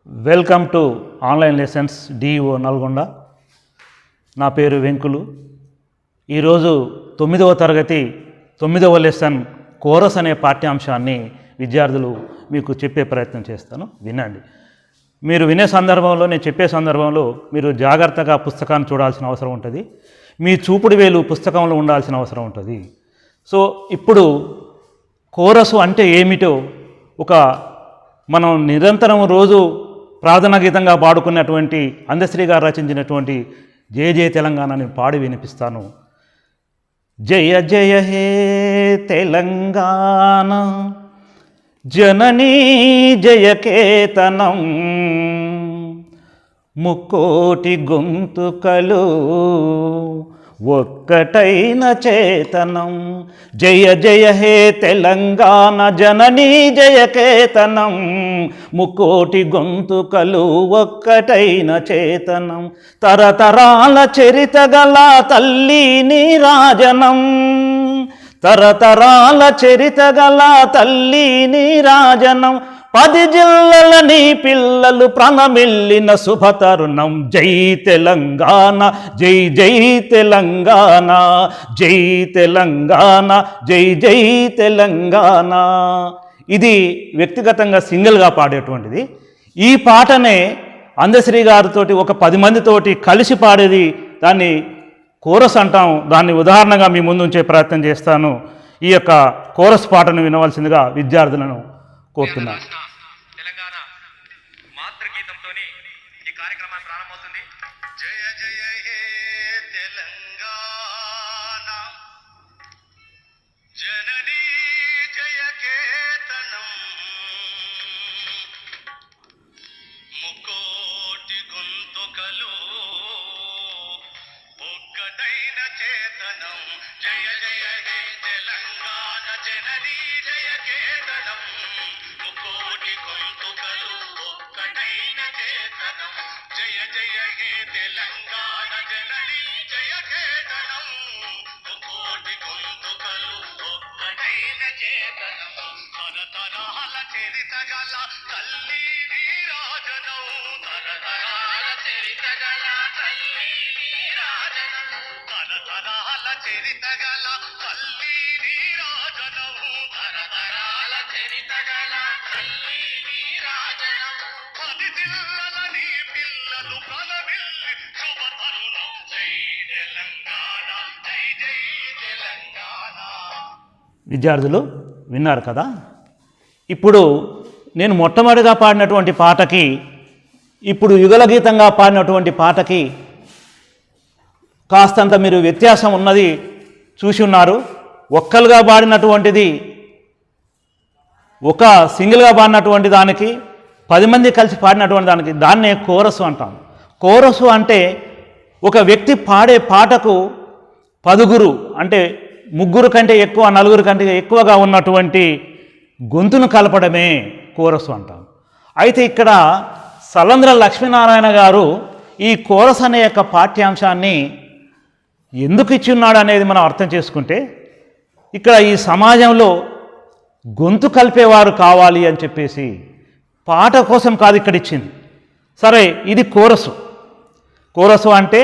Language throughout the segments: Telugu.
Welcome to online lessons DO Nalgonda. నా పేరు వెంకులు. ఈరోజు 9వ తరగతి 9వ లెసన్ కోరస్ అనే పాఠ్యాంశాన్ని విద్యార్థులు మీకు చెప్పే ప్రయత్నం చేస్తాను, వినండి. మీరు వినే సందర్భంలో, నేను చెప్పే సందర్భంలో మీరు జాగ్రత్తగా పుస్తకాన్ని చూడాల్సిన అవసరం ఉంటుంది. మీ చూపుడు వేలు పుస్తకంలో ఉండాల్సిన అవసరం ఉంటుంది. సో ఇప్పుడు కోరసు అంటే ఏమిటో మనం నిరంతరం రోజు ప్రార్థనా గీతంగా పాడుకున్నటువంటి అందశ్రీ గారు రచించినటువంటి జయ జయ తెలంగాణని పాడి వినిపిస్తాను. జయ జయ హే తెలంగాణ జననీ జయకేతనం, ముక్కోటి గొంతుకలు ఒక్కటైన చేతనం. జయ జయ హే తెలంగాణ జననీ జయకేతనం, ముక్కోటి గొంతుకలు ఒక్కటైన చేతనం. తరతరాల చరిత గల తల్లి నీరాజనం, తరతరాల చరిత గల తల్లి నీరాజనం. 10 జిల్లల నీ పిల్లలు ప్రణమిల్లిన శుభతరుణం. జై తెలంగాణ, జై జై తెలంగాణ, జై తెలంగాణ, జై జై తెలంగాణ. ఇది వ్యక్తిగతంగా సింగిల్గా పాడేటువంటిది. ఈ పాటనే అందశ్రీ గారితో ఒక 10 మందితోటి కలిసి పాడేది, దాన్ని కోరస్ అంటాం. దాన్ని ఉదాహరణగా మీ ముందు ఉంచే ప్రయత్నం చేస్తాను. ఈ యొక్క కోరస్ పాటను వినవలసిందిగా విద్యార్థులను కోరుతున్నాను. తెలంగాణ మాతృగీతంతో ఈ కార్యక్రమం ప్రారంభమవుతుంది. జయ జయ హే తెలంగాణ జననీ జయకేతనం, ముకోటి గొంతుకలు ఒక్కటైన చేతనం. జయ జయ హే తెలంగాణ జననీ జయకేతనం, ముకోటి గొంతుకలు ఒక్కటైన చేతనం. జయ జయ హే తెలంగాణ జననీ జయకేతనం, ముకోటి గొంతుకలు ఒక్కటైన చేతనం. తరతరాల చరిత గల తల్లి నీరాజనం, తరతరాల చరిత గల తల్లి నీరాజనం, తరతరాల చరిత గల తల్లి నీరాజనం, తరతరాల చరిత గల తల్లి నీరాజనం. 10 జిల్లల నీ పిల్లలు ప్రణమిల్లి శుభతరుణం. జై తెలంగాణ, జై జై తెలంగాణ. విద్యార్థులు విన్నారు కదా. ఇప్పుడు నేను మొట్టమొదటిగా పాడినటువంటి పాటకి, ఇప్పుడు యుగల గీతంగా పాడినటువంటి పాటకి కాస్తంత మీరు వ్యత్యాసం ఉన్నది చూసి ఉన్నారు. ఒక్కలుగా పాడినటువంటిది, ఒక సింగిల్గా పాడినటువంటి దానికి, 10 మంది కలిసి పాడినటువంటి దానికి, దాన్నే కోరసు అంటాం. కోరసు అంటే ఒక వ్యక్తి పాడే పాటకు 10 అంటే 3 కంటే ఎక్కువ, 4 కంటే ఎక్కువగా ఉన్నటువంటి గొంతును కలపడమే కోరసు అంటాం. అయితే ఇక్కడ సలంద్ర లక్ష్మీనారాయణ గారు ఈ కోరస్ అనే యొక్క పాఠ్యాంశాన్ని ఎందుకు ఇచ్చి ఉన్నాడు అనేది మనం అర్థం చేసుకుంటే, ఇక్కడ ఈ సమాజంలో గొంతు కలిపేవారు కావాలి అని చెప్పేసి పాట కోసం కాదు ఇక్కడ ఇచ్చింది. సరే, ఇది కోరసు. కోరసు అంటే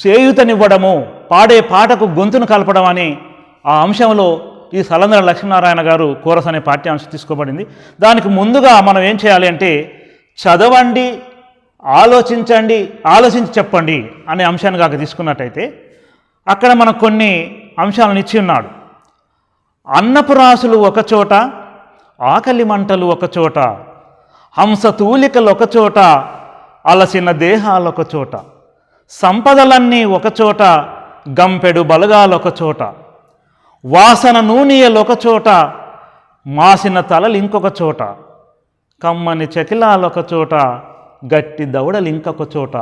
చేయూతనివ్వడము, పాడే పాటకు గొంతును కలపడం అని ఆ అంశంలో ఈ సలంద్ర లక్ష్మీనారాయణ గారు కోరస్ అనే పాఠ్యాంశం తీసుకోబడింది. దానికి ముందుగా మనం ఏం చేయాలి అంటే, చదవండి, ఆలోచించండి, ఆలోచించి చెప్పండి అనే అంశాన్ని కాక తీసుకున్నట్టయితే, అక్కడ మనకు కొన్ని అంశాలను ఇచ్చి ఉన్నాడు. అన్నపు రాసులు ఒకచోట, ఆకలి మంటలు ఒకచోట, హంస తూలికలు ఒకచోట, అలసిన దేహాలు ఒకచోట, సంపదలన్నీ ఒకచోట, గంపెడు బలగాలు ఒకచోట, వాసన నూనెయలు ఒకచోట, మాసిన తలలు ఇంకొక చోట, కమ్మని చకిలాలు ఒకచోట, గట్టి దవడలు ఇంకొక చోట.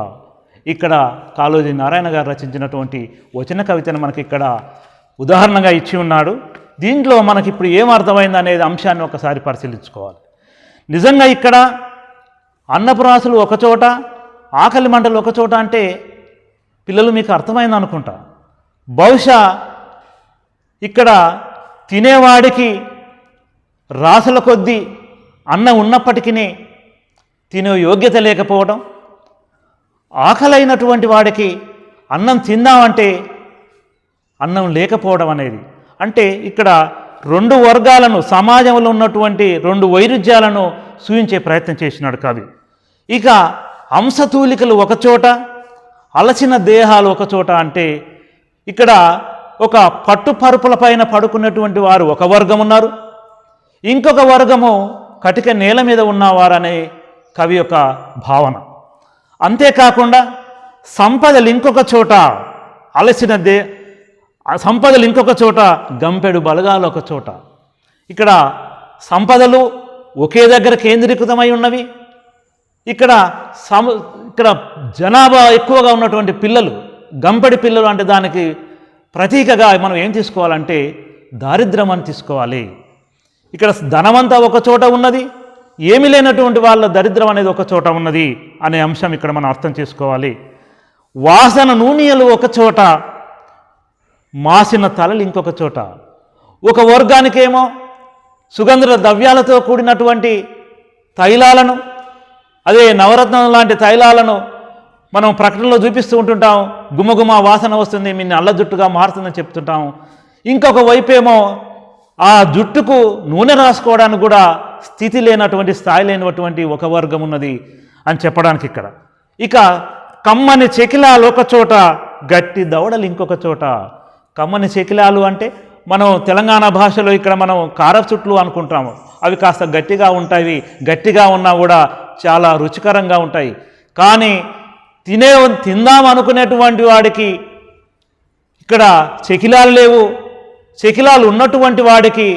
ఇక్కడ కాళోజీ నారాయణ గారు రచించినటువంటి వచన కవితను మనకి ఇక్కడ ఉదాహరణగా ఇచ్చి ఉన్నాడు. దీంట్లో మనకి ఇప్పుడు ఏం అర్థమైంది అనేది అంశాన్ని ఒకసారి పరిశీలించుకోవాలి. నిజంగా ఇక్కడ అన్నపురాసులు ఒకచోట, ఆకలి మంటలు ఒకచోట అంటే పిల్లలు మీకు అర్థమైంది అనుకుంటా. బహుశా ఇక్కడ తినేవాడికి రాసుల కొద్దీ అన్నం ఉన్నప్పటికీ తినే యోగ్యత లేకపోవడం, ఆకలైనటువంటి వాడికి అన్నం తిందామంటే అన్నం లేకపోవడం అనేది. అంటే ఇక్కడ రెండు వర్గాలను, సమాజంలో ఉన్నటువంటి రెండు వైరుధ్యాలను సూచించే ప్రయత్నం చేసినాడు కవి. ఇక అంశతూలికలు ఒకచోట, అలసిన దేహాలు ఒకచోట అంటే ఇక్కడ ఒక పట్టుపరుపుల పైన పడుకున్నటువంటి వారు ఒక వర్గం ఉన్నారు, ఇంకొక వర్గము కటిక నేల మీద ఉన్నవారనే కవి యొక్క భావన. అంతేకాకుండా సంపదలు ఇంకొక చోట, సంపదలు ఇంకొక చోట, గంపెడు బలగాలు ఒక చోట. ఇక్కడ సంపదలు ఒకే దగ్గర కేంద్రీకృతమై ఉన్నవి. ఇక్కడ జనాభా ఎక్కువగా ఉన్నటువంటి పిల్లలు, గంపెడి పిల్లలు అంటే దానికి ప్రతీకగా మనం ఏం తీసుకోవాలంటే దారిద్ర్యం అని తీసుకోవాలి. ఇక్కడ ధనమంతా ఒక చోట ఉన్నది, ఏమీ లేనటువంటి వాళ్ళ దరిద్రం అనేది ఒక చోట ఉన్నది అనే అంశం ఇక్కడ మనం అర్థం చేసుకోవాలి. వాసన నూనెలు ఒక చోట, మాసిన తలలు ఇంకొక చోట. ఒక వర్గానికేమో సుగంధ ద్రవ్యాలతో కూడినటువంటి తైలాలను, అదే నవరత్నం లాంటి తైలాలను మనం ప్రకటనలో చూపిస్తూ ఉంటుంటాం, గుమగుమ వాసన వస్తుంది, మీ నల్ల జుట్టుగా మారుతుందని చెప్తుంటాం. ఇంకొక వైపేమో ఆ జుట్టుకు నూనె రాసుకోవడానికి కూడా స్థితి లేనటువంటి, స్థాయి లేనటువంటి ఒక వర్గం ఉన్నది అని చెప్పడానికి ఇక్కడ. ఇక కమ్మని చెకిలాలు ఒక చోట, గట్టి దవడలు ఇంకొక చోట. కమ్మని చెకిలాలు అంటే మనం తెలంగాణ భాషలో ఇక్కడ మనం కారపు చుట్లు అనుకుంటాము, అవి కాస్త గట్టిగా ఉంటాయి, గట్టిగా ఉన్నా కూడా చాలా రుచికరంగా ఉంటాయి. కానీ తిందాం అనుకునేటువంటి వాడికి ఇక్కడ చెకిలాలు లేవు, చెకిలాలు ఉన్నటువంటి వాడికి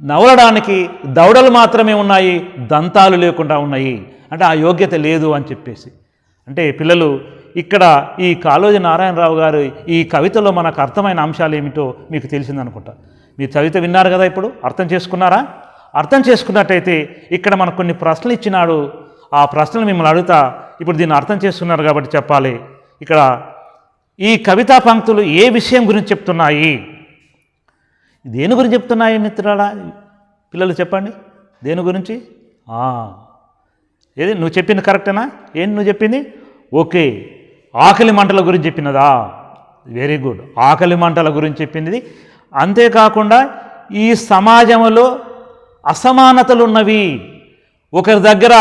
నవలడానికి దవడలు మాత్రమే ఉన్నాయి, దంతాలు లేకుండా ఉన్నాయి. అంటే ఆ యోగ్యత లేదు అని చెప్పేసి. అంటే పిల్లలు ఇక్కడ ఈ కాళోజీ నారాయణరావు గారు ఈ కవితలో మనకు అర్థమైన అంశాలు ఏమిటో మీకు తెలిసిందనుకుంటా. మీరు కవిత విన్నారు కదా, ఇప్పుడు అర్థం చేసుకున్నారా? అర్థం చేసుకున్నట్టయితే ఇక్కడ మనకు కొన్ని ప్రశ్నలు ఇచ్చినాడు, ఆ ప్రశ్నలు మిమ్మల్ని అడుగుతా. ఇప్పుడు దీన్ని అర్థం చేసుకున్నారు కాబట్టి చెప్పాలి. ఇక్కడ ఈ కవితా పంక్తులు ఏ విషయం గురించి చెప్తున్నాయి, దేని గురించి చెప్తున్నాయి మిత్రులారా? పిల్లలు చెప్పండి, దేని గురించి? ఏది నువ్వు చెప్పింది కరెక్టేనా? ఏంటి నువ్వు చెప్పింది? ఓకే, ఆకలి మంటల గురించి చెప్పినదా? వెరీ గుడ్, ఆకలి మంటల గురించి చెప్పింది. అంతేకాకుండా ఈ సమాజంలో అసమానతలు ఉన్నవి, ఒకరి దగ్గర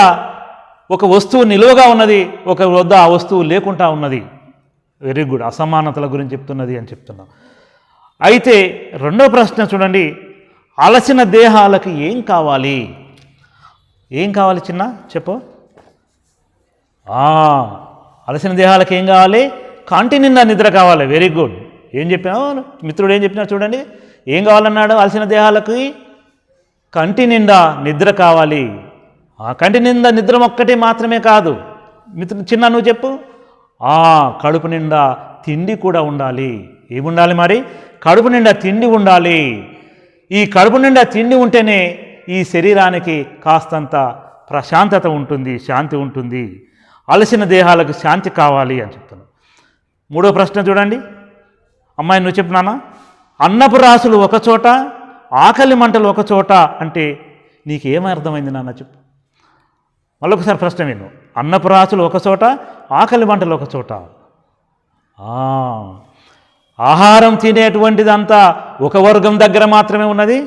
ఒక వస్తువు నిలువగా ఉన్నది, ఒకరి వద్ద ఆ వస్తువు లేకుండా ఉన్నది. వెరీ గుడ్, అసమానతల గురించి చెప్తున్నది అని చెప్తున్నాం. అయితే రెండో ప్రశ్న చూడండి, అలసిన దేహాలకు ఏం కావాలి? ఏం కావాలి చిన్న చెప్పు? అలసిన దేహాలకు ఏం కావాలి? కంటి నిండా నిద్ర కావాలి. వెరీ గుడ్, ఏం చెప్పినావు మిత్రుడు, ఏం చెప్పినాడు చూడండి. ఏం కావాలన్నాడు? అలసిన దేహాలకి కంటి నిండా నిద్ర కావాలి. కంటి నిండా నిద్ర ఒక్కటే మాత్రమే కాదు మిత్రుడు, చిన్న నువ్వు చెప్పు. కడుపు నిండా తిండి కూడా ఉండాలి. ఏముండాలి మరి? కడుపు నిండా తిండి ఉండాలి. ఈ కడుపు నిండా తిండి ఉంటేనే ఈ శరీరానికి కాస్తంత ప్రశాంతత ఉంటుంది, శాంతి ఉంటుంది. అలసిన దేహాలకు శాంతి కావాలి అని చెప్తున్నాను. మూడో ప్రశ్న చూడండి, అమ్మాయి నువ్వు చెప్పు నాన్న. అన్నపు రాసులు ఒక చోట, ఆకలి మంటలు ఒక చోట అంటే నీకేమీ అర్థమైంది నాన్న చెప్పు. మళ్ళొకసారి ప్రశ్న విను. అన్నపు రాసులు ఒక చోట, ఆకలి మంటలు ఒక చోట. ఆహారం తినేటువంటిదంతా ఒక వర్గం దగ్గర మాత్రమే ఉన్నది,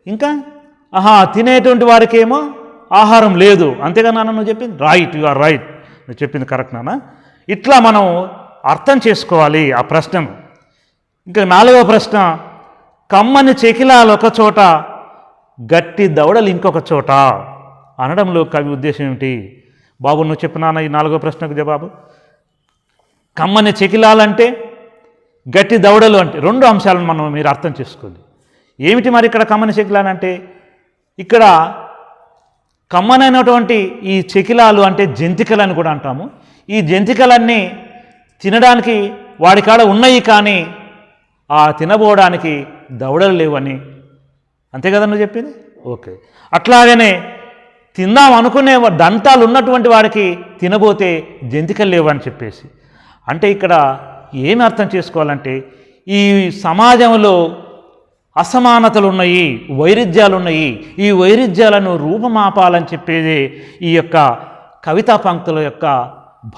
ఇంకా తినేటువంటి వారికి ఏమో ఆహారం లేదు. అంతేగా నాన్న నువ్వు చెప్పింది? రైట్, యు ఆర్ రైట్, నువ్వు చెప్పింది కరెక్ట్ నాన్న. ఇట్లా మనం అర్థం చేసుకోవాలి ఆ ప్రశ్నను. ఇంకా నాలుగవ ప్రశ్న, కమ్మని చెకిలాలు ఒక చోట, గట్టి దవడలు ఇంకొక చోట అనడంలో కవి ఉద్దేశం ఏమిటి? బాబు నువ్వు చెప్పు నాన్న ఈ నాలుగో ప్రశ్నకు జవాబు. కమ్మని చెకిలాలంటే, గట్టి దవడలు అంటే రెండు అంశాలను మీరు అర్థం చేసుకోండి. ఏమిటి మరి ఇక్కడ కమ్మని చెకిలాలంటే? ఇక్కడ కమ్మనైనటువంటి ఈ చెకిలాలు అంటే జంతికలు అని కూడా అంటాము. ఈ జంతికలన్నీ తినడానికి వాడికాడ ఉన్నాయి, కానీ తినబోవడానికి దవడలు లేవని. అంతే కదా నువ్వు చెప్పింది? ఓకే. అట్లాగనే తిందాం అనుకునే దంతాలు ఉన్నటువంటి వాడికి తినబోతే జంతికలు లేవని చెప్పేసి. అంటే ఇక్కడ ఏమి అర్థం చేసుకోవాలంటే, ఈ సమాజంలో అసమానతలు ఉన్నాయి, వైరుధ్యాలు ఉన్నాయి. ఈ వైరుధ్యాలను రూపమాపాలని చెప్పేది ఈ యొక్క కవితా పంక్తుల యొక్క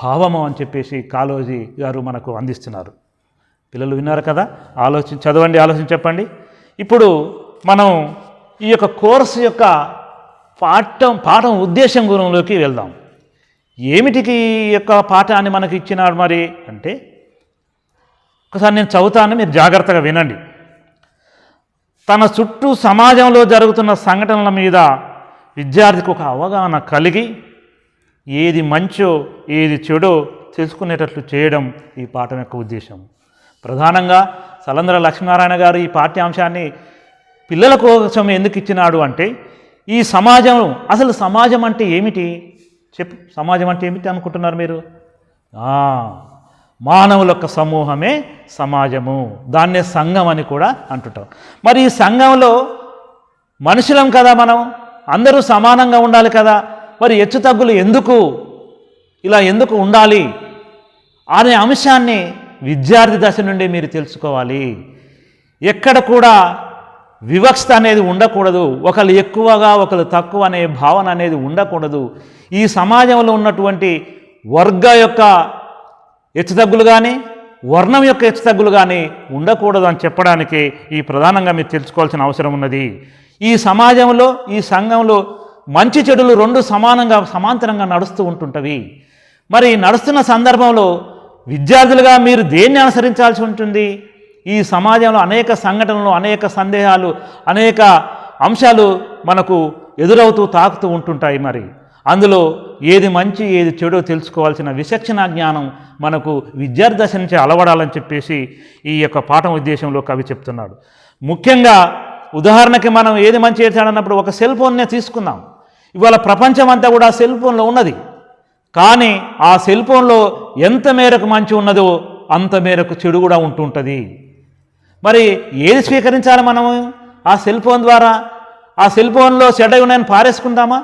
భావము అని చెప్పేసి కాళోజీ గారు మనకు అందిస్తున్నారు. పిల్లలు విన్నారు కదా, చదవండి, ఆలోచించి చెప్పండి. ఇప్పుడు మనం ఈ యొక్క కోర్సు యొక్క పాఠం ఉద్దేశం గురంలోకి వెళ్దాం. ఏమిటికి ఈ యొక్క పాఠాన్ని మనకి ఇచ్చినాడు మరి అంటే, ఒకసారి నేను చదువుతాను, మీరు జాగ్రత్తగా వినండి. తన చుట్టూ సమాజంలో జరుగుతున్న సంఘటనల మీద విద్యార్థికి ఒక అవగాహన కలిగి ఏది మంచో ఏది చెడో తెలుసుకునేటట్లు చేయడం ఈ పాఠం యొక్క ఉద్దేశం. ప్రధానంగా సలంద్ర లక్ష్మీనారాయణ గారు ఈ పాఠ్యాంశాన్ని పిల్లల కోసం ఎందుకు ఇచ్చినాడు అంటే, ఈ సమాజం, అసలు సమాజం అంటే ఏమిటి చెప్పు, సమాజం అంటే ఏమిటి అనుకుంటున్నారు మీరు? మానవుల యొక్క సమూహమే సమాజము, దాన్నే సంఘం అని కూడా అంటుంటాం. మరి ఈ సంఘంలో మనుషులం కదా, మనం అందరూ సమానంగా ఉండాలి కదా, మరి హెచ్చుతగ్గులు ఎందుకు, ఇలా ఎందుకు ఉండాలి అనే అంశాన్ని విద్యార్థి దశ నుండి మీరు తెలుసుకోవాలి. ఎక్కడ కూడా వివక్షత అనేది ఉండకూడదు, ఒకరు ఎక్కువగా ఒకరు తక్కువ అనే భావన అనేది ఉండకూడదు. ఈ సమాజంలో ఉన్నటువంటి వర్గ యొక్క హెచ్చుతగ్గులు కానీ వర్ణం యొక్క హెచ్చుతగ్గులు కానీ ఉండకూడదు అని చెప్పడానికి ఈ ప్రధానంగా మీరు తెలుసుకోవాల్సిన అవసరం ఉన్నది. ఈ సమాజంలో, ఈ సంఘంలో మంచి చెడులు రెండు సమాంతరంగా నడుస్తూ ఉంటుంటవి. మరి నడుస్తున్న సందర్భంలో విద్యార్థులుగా మీరు దేన్ని అనుసరించాల్సి ఉంటుంది? ఈ సమాజంలో అనేక సంఘటనలు, అనేక సందేహాలు, అనేక అంశాలు మనకు ఎదురవుతూ తాకుతూ ఉంటుంటాయి. మరి అందులో ఏది మంచి ఏది చెడో తెలుసుకోవాల్సిన విచక్షణ జ్ఞానం మనకు విద్యార్థి దశ నుంచి అలవడాలని చెప్పేసి ఈ యొక్క పాఠం ఉద్దేశంలో కవి చెప్తున్నాడు. ముఖ్యంగా ఉదాహరణకి మనం ఏది మంచి ఏది చెడు అన్నప్పుడు ఒక సెల్ ఫోన్నే తీసుకుందాం. ఇవాళ ప్రపంచం అంతా కూడా సెల్ ఫోన్లో ఉన్నది. కానీ ఆ సెల్ ఫోన్లో ఎంత మేరకు మంచి ఉన్నదో అంత మేరకు చెడు కూడా ఉంటుంటుంది. మరి ఏది స్వీకరించాలి మనము? ఆ సెల్ ఫోన్ ద్వారా ఆ సెల్ ఫోన్లో చెడ్డవి ఉన్నాయని పారేసుకుందామా?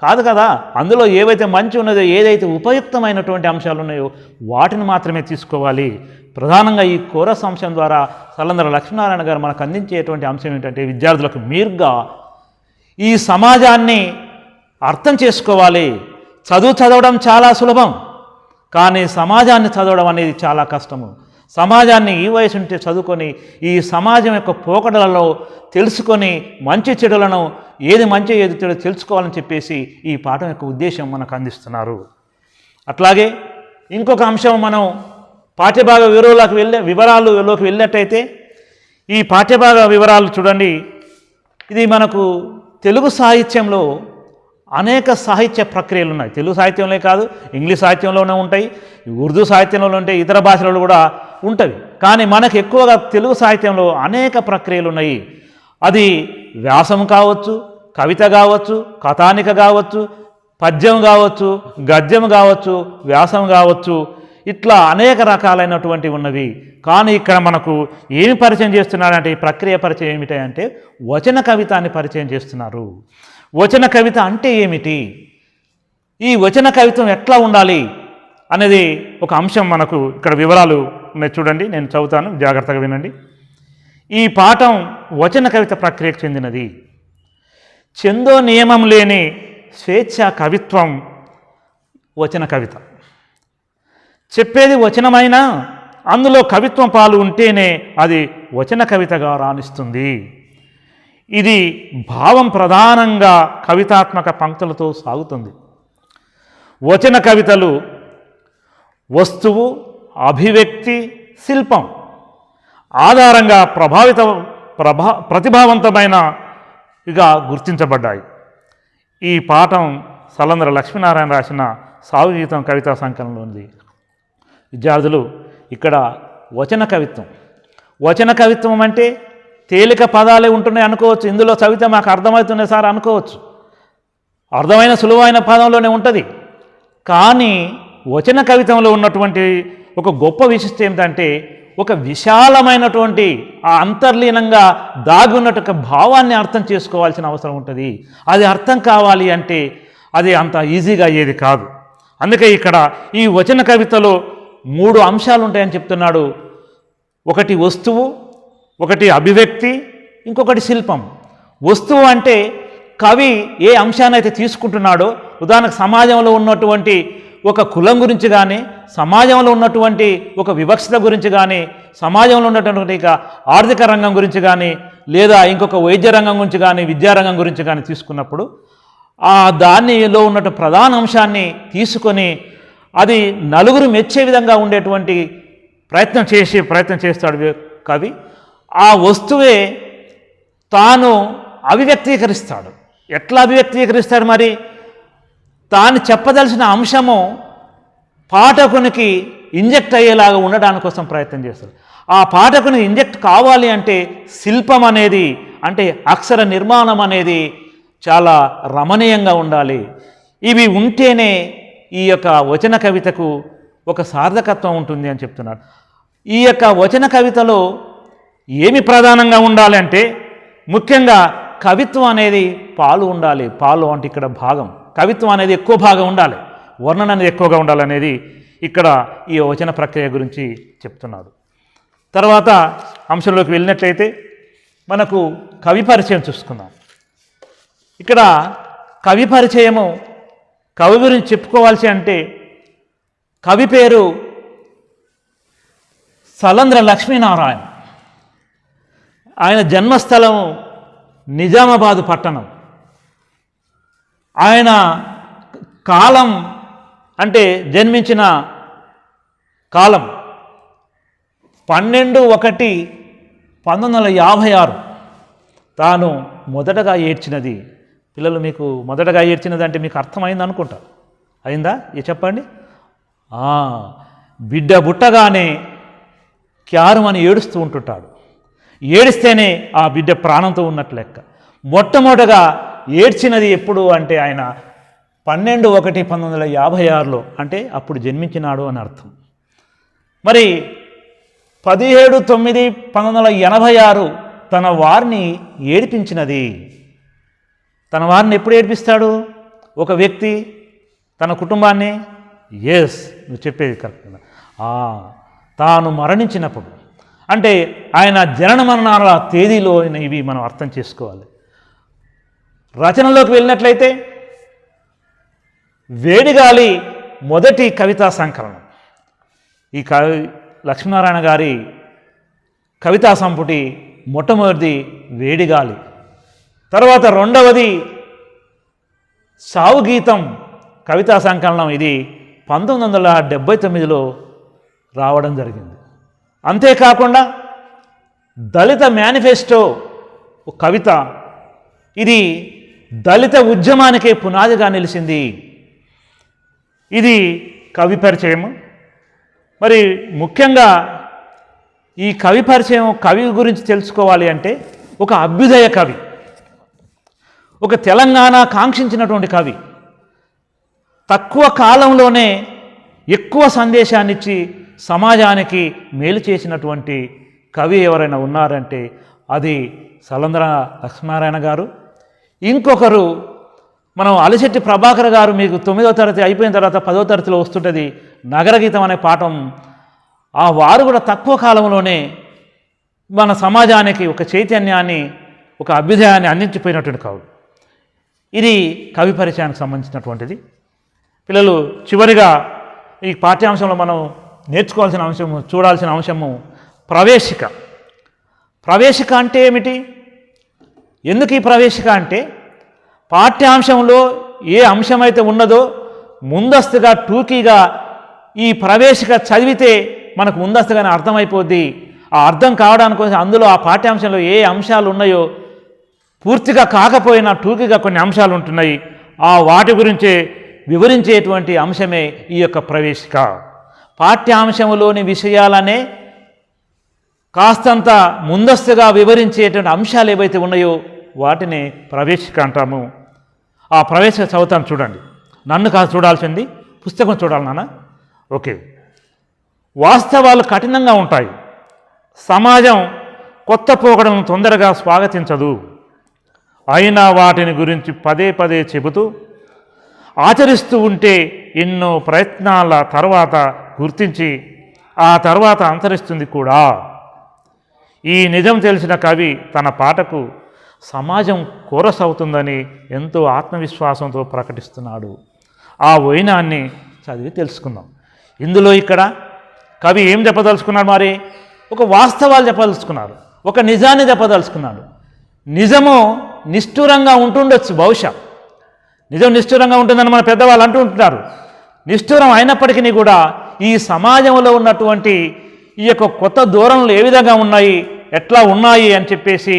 కాదు కదా. అందులో ఏవైతే మంచి ఉన్నదో, ఏదైతే ఉపయుక్తమైనటువంటి అంశాలు ఉన్నాయో వాటిని మాత్రమే తీసుకోవాలి. ప్రధానంగా ఈ కోరస్ అంశం ద్వారా సలంద్ర లక్ష్మీనారాయణ గారు మనకు అందించేటువంటి అంశం ఏంటంటే, విద్యార్థులకు మీరుగా ఈ సమాజాన్ని అర్థం చేసుకోవాలి. చదవడం చాలా సులభం, కానీ సమాజాన్ని చదవడం అనేది చాలా కష్టము. సమాజాన్ని ఈ వయసు ఉంటే చదువుకొని ఈ సమాజం యొక్క పోకడలలో తెలుసుకొని మంచి చెడులను, ఏది మంచి ఏది చెడు తెలుసుకోవాలని చెప్పేసి ఈ పాఠం యొక్క ఉద్దేశం మనకు అందిస్తున్నారు. అట్లాగే ఇంకొక అంశం, మనం పాఠ్యభాగ వివరాల్లోకి వెళ్ళినట్టయితే ఈ పాఠ్యభాగ వివరాలు చూడండి. ఇది మనకు తెలుగు సాహిత్యంలో అనేక సాహిత్య ప్రక్రియలు ఉన్నాయి. తెలుగు సాహిత్యంలో కాదు, ఇంగ్లీష్ సాహిత్యంలోనే ఉంటాయి, ఉర్దూ సాహిత్యంలో ఉంటాయి, ఇతర భాషలలో కూడా ఉంటాయి. కానీ మనకు ఎక్కువగా తెలుగు సాహిత్యంలో అనేక ప్రక్రియలు ఉన్నాయి. అది వ్యాసం కావచ్చు, కవిత కావచ్చు, కథానిక కావచ్చు, పద్యం కావచ్చు, గద్యం కావచ్చు, వ్యాసం కావచ్చు, ఇట్లా అనేక రకాలైనటువంటివి ఉన్నవి. కానీ ఇక్కడ మనకు ఏమి పరిచయం చేస్తున్నారంటే, ఈ ప్రక్రియ పరిచయం ఏమిటంటే వచన కవితాన్ని పరిచయం చేస్తున్నారు. వచన కవిత అంటే ఏమిటి, ఈ వచన కవిత్వం ఎట్లా ఉండాలి అనేది ఒక అంశం మనకు ఇక్కడ వివరాలు ఉన్నాయి. చూడండి, నేను చదువుతాను, జాగ్రత్తగా వినండి. ఈ పాఠం వచన కవిత ప్రక్రియకు చెందినది. ఛందో నియమం లేని స్వేచ్ఛా కవిత్వం వచన కవిత. చెప్పేది వచనమైనా అందులో కవిత్వం పాలు ఉంటేనే అది వచన కవితగా రాణిస్తుంది. ఇది భావం ప్రధానంగా కవితాత్మక పంక్తులతో సాగుతుంది. వచన కవితలు వస్తువు, అభివ్యక్తి, శిల్పం ఆధారంగా ప్రతిభావంతమైనగా గుర్తించబడ్డాయి. ఈ పాఠం సలంద్ర లక్ష్మీనారాయణ రాసిన సాగు గీతం కవితా సంకలనంలో ఉంది. విద్యార్థులు, ఇక్కడ వచన కవిత్వం అంటే తేలిక పదాలే ఉంటున్నాయి అనుకోవచ్చు. ఇందులో చదివితే మాకు అర్థమవుతున్నాయి సార్ అనుకోవచ్చు. అర్థమైన సులువైన పదంలోనే ఉంటుంది. కానీ వచన కవితంలో ఉన్నటువంటి ఒక గొప్ప విశిష్టత ఏమిటంటే, ఒక విశాలమైనటువంటి ఆ అంతర్లీనంగా దాగి ఉన్నట్టు భావాన్ని అర్థం చేసుకోవాల్సిన అవసరం ఉంటుంది. అది అర్థం కావాలి అంటే అది అంత ఈజీగా అయ్యేది కాదు. అందుకే ఇక్కడ ఈ వచన కవితలో 3 అంశాలు ఉంటాయని చెప్తున్నాడు. ఒకటి వస్తువు, ఒకటి అభివ్యక్తి, ఇంకొకటి శిల్పం. వస్తువు అంటే కవి ఏ అంశాన్ని అయితే తీసుకుంటున్నాడో ఉదాహరణకు సమాజంలో ఉన్నటువంటి ఒక కులం గురించి కానీ, సమాజంలో ఉన్నటువంటి ఒక వివక్షత గురించి కానీ, సమాజంలో ఉన్నటువంటి ఆర్థిక రంగం గురించి కానీ, లేదా ఇంకొక వైద్య రంగం గురించి కానీ, విద్యారంగం గురించి కానీ తీసుకున్నప్పుడు దానిలో ఉన్న ప్రధాన అంశాన్ని తీసుకొని అది నలుగురు మెచ్చే విధంగా ఉండేటువంటి ప్రయత్నం చేస్తాడు కవి. ఆ వస్తువే తాను అభివ్యక్తీకరిస్తాడు. ఎట్లా అభివ్యక్తీకరిస్తాడు? మరి తాను చెప్పదలసిన అంశము పాఠకునికి ఇంజెక్ట్ అయ్యేలాగా ఉండడానికి కోసం ప్రయత్నం చేస్తాడు. ఆ పాఠకుని ఇంజెక్ట్ కావాలి అంటే శిల్పం అనేది, అంటే అక్షర నిర్మాణం అనేది చాలా రమణీయంగా ఉండాలి. ఇవి ఉంటేనే ఈ యొక్క వచన కవితకు ఒక సార్థకత్వం ఉంటుంది అని చెప్తున్నాడు. ఈ యొక్క వచన కవితలో ఏమి ప్రధానంగా ఉండాలి అంటే ముఖ్యంగా కవిత్వం అనేది పాలు ఉండాలి. పాలు అంటే ఇక్కడ భాగం, కవిత్వం అనేది ఎక్కువ భాగం ఉండాలి, వర్ణన అనేది ఎక్కువగా ఉండాలనేది ఇక్కడ ఈ వచన ప్రక్రియ గురించి చెప్తున్నాడు. తర్వాత అంశంలోకి వెళ్ళినట్లయితే మనకు కవి పరిచయం చూసుకుందాం. ఇక్కడ కవి పరిచయము, కవి గురించి చెప్పుకోవాల్సి అంటే కవి పేరు సలంద్ర లక్ష్మీనారాయణ. ఆయన జన్మస్థలం నిజామాబాదు పట్టణం. ఆయన కాలం అంటే జన్మించిన కాలం 12/1/1956. తాను మొదటగా ఏడ్చినది, పిల్లలు మీకు మొదటగా ఏడ్చినది అంటే మీకు అర్థమైంది అనుకుంటా. అయిందా? చెప్పండి. బిడ్డ పుట్టగానే క్యారుమని ఏడుస్తూ ఉంటుంటాడు. ఏడిస్తేనే ఆ బిడ్డ ప్రాణంతో ఉన్నట్లు లెక్క. మొట్టమొదటగా ఏడ్చినది ఎప్పుడు అంటే ఆయన 12/1/1956లో, అంటే అప్పుడు జన్మించినాడు అని అర్థం. మరి 17/9/1986 తన వారిని ఏడిపించినది. తన వారిని ఎప్పుడు ఏడిపిస్తాడు ఒక వ్యక్తి? తన కుటుంబాన్ని. నువ్వు చెప్పేది కరెక్ట్. తాను మరణించినప్పుడు, అంటే ఆయన జనన మరణాల తేదీలో ఇవి మనం అర్థం చేసుకోవాలి. రచనలోకి వెళ్ళినట్లయితే వేడిగాలి మొదటి కవితా సంకలనం. ఈ లక్ష్మీనారాయణ గారి కవితా సంపుటి మొట్టమొదటిది వేడిగాలి. తర్వాత రెండవది సావు గీతం కవితా సంకలనం. ఇది 1979లో రావడం జరిగింది. అంతేకాకుండా దళిత మేనిఫెస్టో కవిత, ఇది దళిత ఉద్యమానికే పునాదిగా నిలిచింది. ఇది కవి పరిచయం. మరి ముఖ్యంగా ఈ కవి పరిచయం, కవి గురించి తెలుసుకోవాలి అంటే ఒక అభ్యుదయ కవి, ఒక తెలంగాణ కాంక్షించినటువంటి కవి, తక్కువ కాలంలోనే ఎక్కువ సందేశాన్ని ఇచ్చి సమాజానికి మేలు చేసినటువంటి కవి ఎవరైనా ఉన్నారంటే అది సలంద్ర లక్ష్మీనారాయణ గారు. ఇంకొకరు మనం అలిశెట్టి ప్రభాకర్ గారు. మీకు 9వ తరగతి అయిపోయిన తర్వాత 10వ తరగతిలో వస్తుంటుంది నగరగీతం అనే పాఠం. వారు కూడా తక్కువ కాలంలోనే మన సమాజానికి ఒక చైతన్యాన్ని, ఒక అభ్యుదయాన్ని అందించిపోయినటువంటి కవి. ఇది కవి పరిచయానికి సంబంధించినటువంటిది. పిల్లలు, చివరిగా ఈ పాఠ్యాంశంలో మనం నేర్చుకోవాల్సిన అంశము, చూడాల్సిన అంశము ప్రవేశిక. ప్రవేశిక అంటే ఏమిటి? ఎందుకు ఈ ప్రవేశిక అంటే పాఠ్యాంశంలో ఏ అంశమైతే ఉన్నదో ముందస్తుగా టూకీగా ఈ ప్రవేశిక చదివితే మనకు ముందస్తుగానే అర్థమైపోద్ది. ఆ అర్థం కావడానికి కోసం అందులో ఆ పాఠ్యాంశంలో ఏ అంశాలు ఉన్నాయో పూర్తిగా కాకపోయినా టూకీగా కొన్ని అంశాలు ఉంటున్నాయి. వాటి గురించే వివరించేటువంటి అంశమే ఈ యొక్క ప్రవేశిక. పాఠ్యాంశంలోని విషయాలనే కాస్తంత ముందస్తుగా వివరించేటువంటి అంశాలు ఏవైతే ఉన్నాయో వాటిని ప్రవేశిక అంటాము. ఆ ప్రవేశిక చదువుతాను, చూడండి. నన్ను కాదు చూడాల్సింది, పుస్తకం చూడాలి నాన్న. ఓకే. వాస్తవాలు కఠినంగా ఉంటాయి. సమాజం కొత్త పోకడలను తొందరగా స్వాగతించదు. అయినా వాటిని గురించి పదే పదే చెబుతూ ఆచరిస్తూ ఉంటే ఎన్నో ప్రయత్నాల తర్వాత గుర్తించి ఆ తర్వాత అంతరిస్తుంది కూడా. ఈ నిజం తెలిసిన కవి తన పాటకు సమాజం కోరస్ అవుతుందని ఎంతో ఆత్మవిశ్వాసంతో ప్రకటిస్తున్నాడు. ఆ వైనాన్ని చదివి తెలుసుకుందాం. ఇందులో ఇక్కడ కవి ఏం చెప్పదలుచుకున్నాడు? మరి ఒక వాస్తవాలు చెప్పదలుచుకున్నాడు, ఒక నిజాన్ని చెప్పదలుచుకున్నాడు. నిజము నిష్ఠూరంగా ఉంటుండొచ్చు, బహుశా నిజం నిష్ఠూరంగా ఉంటుందని మన పెద్దవాళ్ళు అంటూ ఉంటున్నారు. నిష్ఠూరం అయినప్పటికీ కూడా ఈ సమాజంలో ఉన్నటువంటి ఈ యొక్క కొత్త ధోరణులు ఏ విధంగా ఉన్నాయి, ఎట్లా ఉన్నాయి అని చెప్పేసి,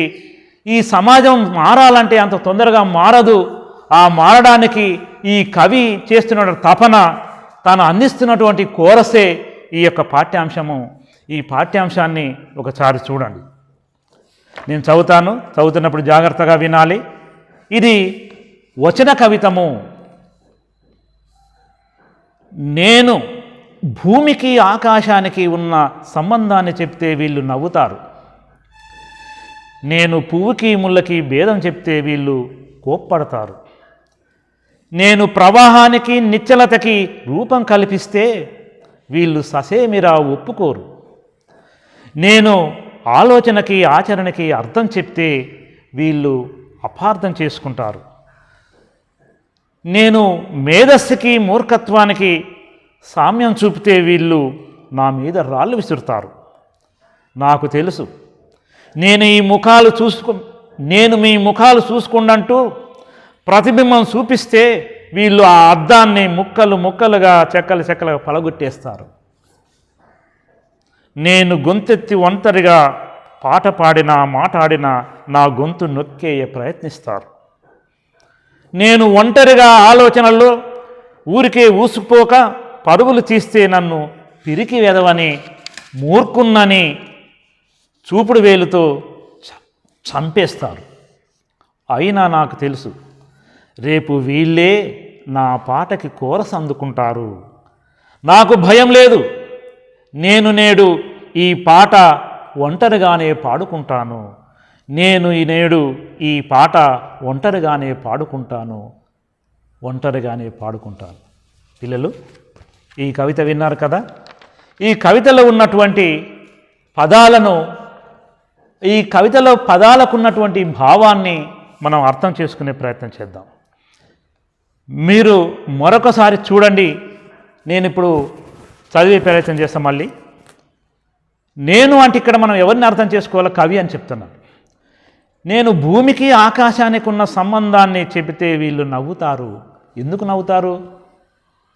ఈ సమాజం మారాలంటే అంత తొందరగా మారదు. ఆ మారడానికి ఈ కవి చేస్తున్న తపన, తాను అందిస్తున్నటువంటి కోరసే ఈ యొక్క పాఠ్యాంశము. ఈ పాఠ్యాంశాన్ని ఒకసారి చూడండి. నేను చదువుతున్నప్పుడు జాగ్రత్తగా వినాలి. ఇది వచన కవితము. నేను భూమికి ఆకాశానికి ఉన్న సంబంధాన్ని చెప్తే వీళ్ళు నవ్వుతారు. నేను పువ్వుకి ముళ్ళకి భేదం చెప్తే వీళ్ళు కోప్పడతారు. నేను ప్రవాహానికి నిశ్చలతకి రూపం కల్పిస్తే వీళ్ళు ససేమిరా ఒప్పుకోరు. నేను ఆలోచనకి ఆచరణకి అర్థం చెప్తే వీళ్ళు అపార్థం చేసుకుంటారు. నేను మేధస్సుకి మూర్ఖత్వానికి సామ్యం చూపితే వీళ్ళు నా మీద రాళ్ళు విసురుతారు. నాకు తెలుసు నేను మీ ముఖాలు చూసుకుండంటూ ప్రతిబింబం చూపిస్తే వీళ్ళు ఆ అద్దాన్ని ముక్కలు ముక్కలుగా చెక్కలుగా పలగొట్టేస్తారు. నేను గొంతెత్తి ఒంటరిగా పాట పాడినా మాట్లాడినా నా గొంతు నొక్కేయ ప్రయత్నిస్తారు. నేను ఒంటరిగా ఆలోచనల్లో ఊరికే ఊసుకుపోక పరుగులు తీస్తే నన్ను పిరికి వెదవని మూర్ఖున్నని చూపుడు వేలుతో చంపేస్తారు. అయినా నాకు తెలుసు రేపు వీళ్ళే నా పాటకి కోరస్ అందుకుంటారు. నాకు భయం లేదు. నేను నేడు ఈ పాట ఒంటరిగానే పాడుకుంటాను. నేడు ఈ పాట ఒంటరిగానే పాడుకుంటాను. పిల్లలు, ఈ కవిత విన్నారు కదా. ఈ కవితలో ఉన్నటువంటి పదాలను, ఈ కవితలో పదాలకు ఉన్నటువంటి భావాన్ని మనం అర్థం చేసుకునే ప్రయత్నం చేద్దాం. మీరు మరొకసారి చూడండి. నేను ఇప్పుడు చదివే ప్రయత్నం చేస్తాం. మళ్ళీ నేను అంటే ఇక్కడ మనం ఎవరిని అర్థం చేసుకోవాలో కవి అని చెప్తున్నాను. నేను భూమికి ఆకాశానికి ఉన్న సంబంధాన్ని చెబితే వీళ్ళు నవ్వుతారు. ఎందుకు నవ్వుతారు?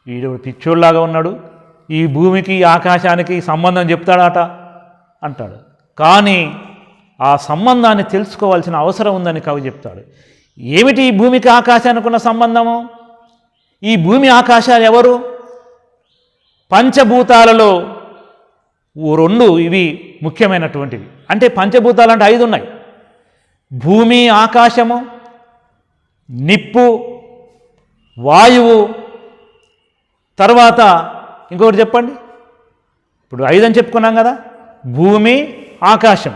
వీడు పిచ్చోళ్ళలాగా ఉన్నాడు, ఈ భూమికి ఆకాశానికి సంబంధం చెప్తాడట అంటాడు. కానీ ఆ సంబంధాన్ని తెలుసుకోవాల్సిన అవసరం ఉందని కవి చెప్తాడు. ఏమిటి ఈ భూమికి ఆకాశానికి ఉన్న సంబంధము? ఈ భూమి ఆకాశాలు ఎవరు? పంచభూతాలలో రెండు ఇవి ముఖ్యమైనటువంటివి. అంటే పంచభూతాలు అంటే 5 ఉన్నాయి. భూమి, ఆకాశము, నిప్పు, వాయువు, తర్వాత ఇంకొకటి చెప్పండి. ఇప్పుడు 5 అని చెప్పుకున్నాం కదా. భూమి, ఆకాశం,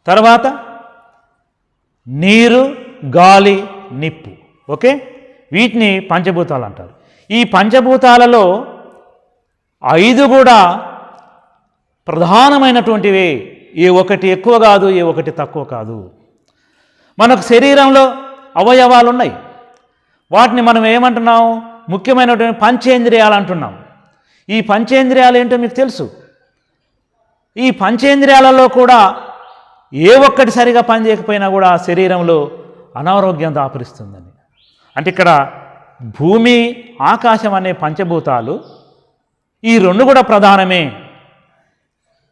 తర్వాత నీరు, గాలి, నిప్పు. ఓకే, వీటిని పంచభూతాలు అంటారు. ఈ పంచభూతాలలో 5 కూడా ప్రధానమైనటువంటివే. ఏ ఒకటి ఎక్కువ కాదు, ఏ ఒకటి తక్కువ కాదు. మనకు శరీరంలో అవయవాలు ఉన్నాయి. వాటిని మనం ఏమంటున్నాం? ముఖ్యమైనటువంటి పంచేంద్రియాలు అంటున్నాం. ఈ పంచేంద్రియాలు ఏంటో మీకు తెలుసు. ఈ పంచేంద్రియాలలో కూడా ఏ ఒక్కటి సరిగా పనిచేయకపోయినా కూడా శరీరంలో అనారోగ్యం దాపురిస్తుందని. అంటే ఇక్కడ భూమి, ఆకాశం అనే పంచభూతాలు, ఈ 2 కూడా ప్రధానమే.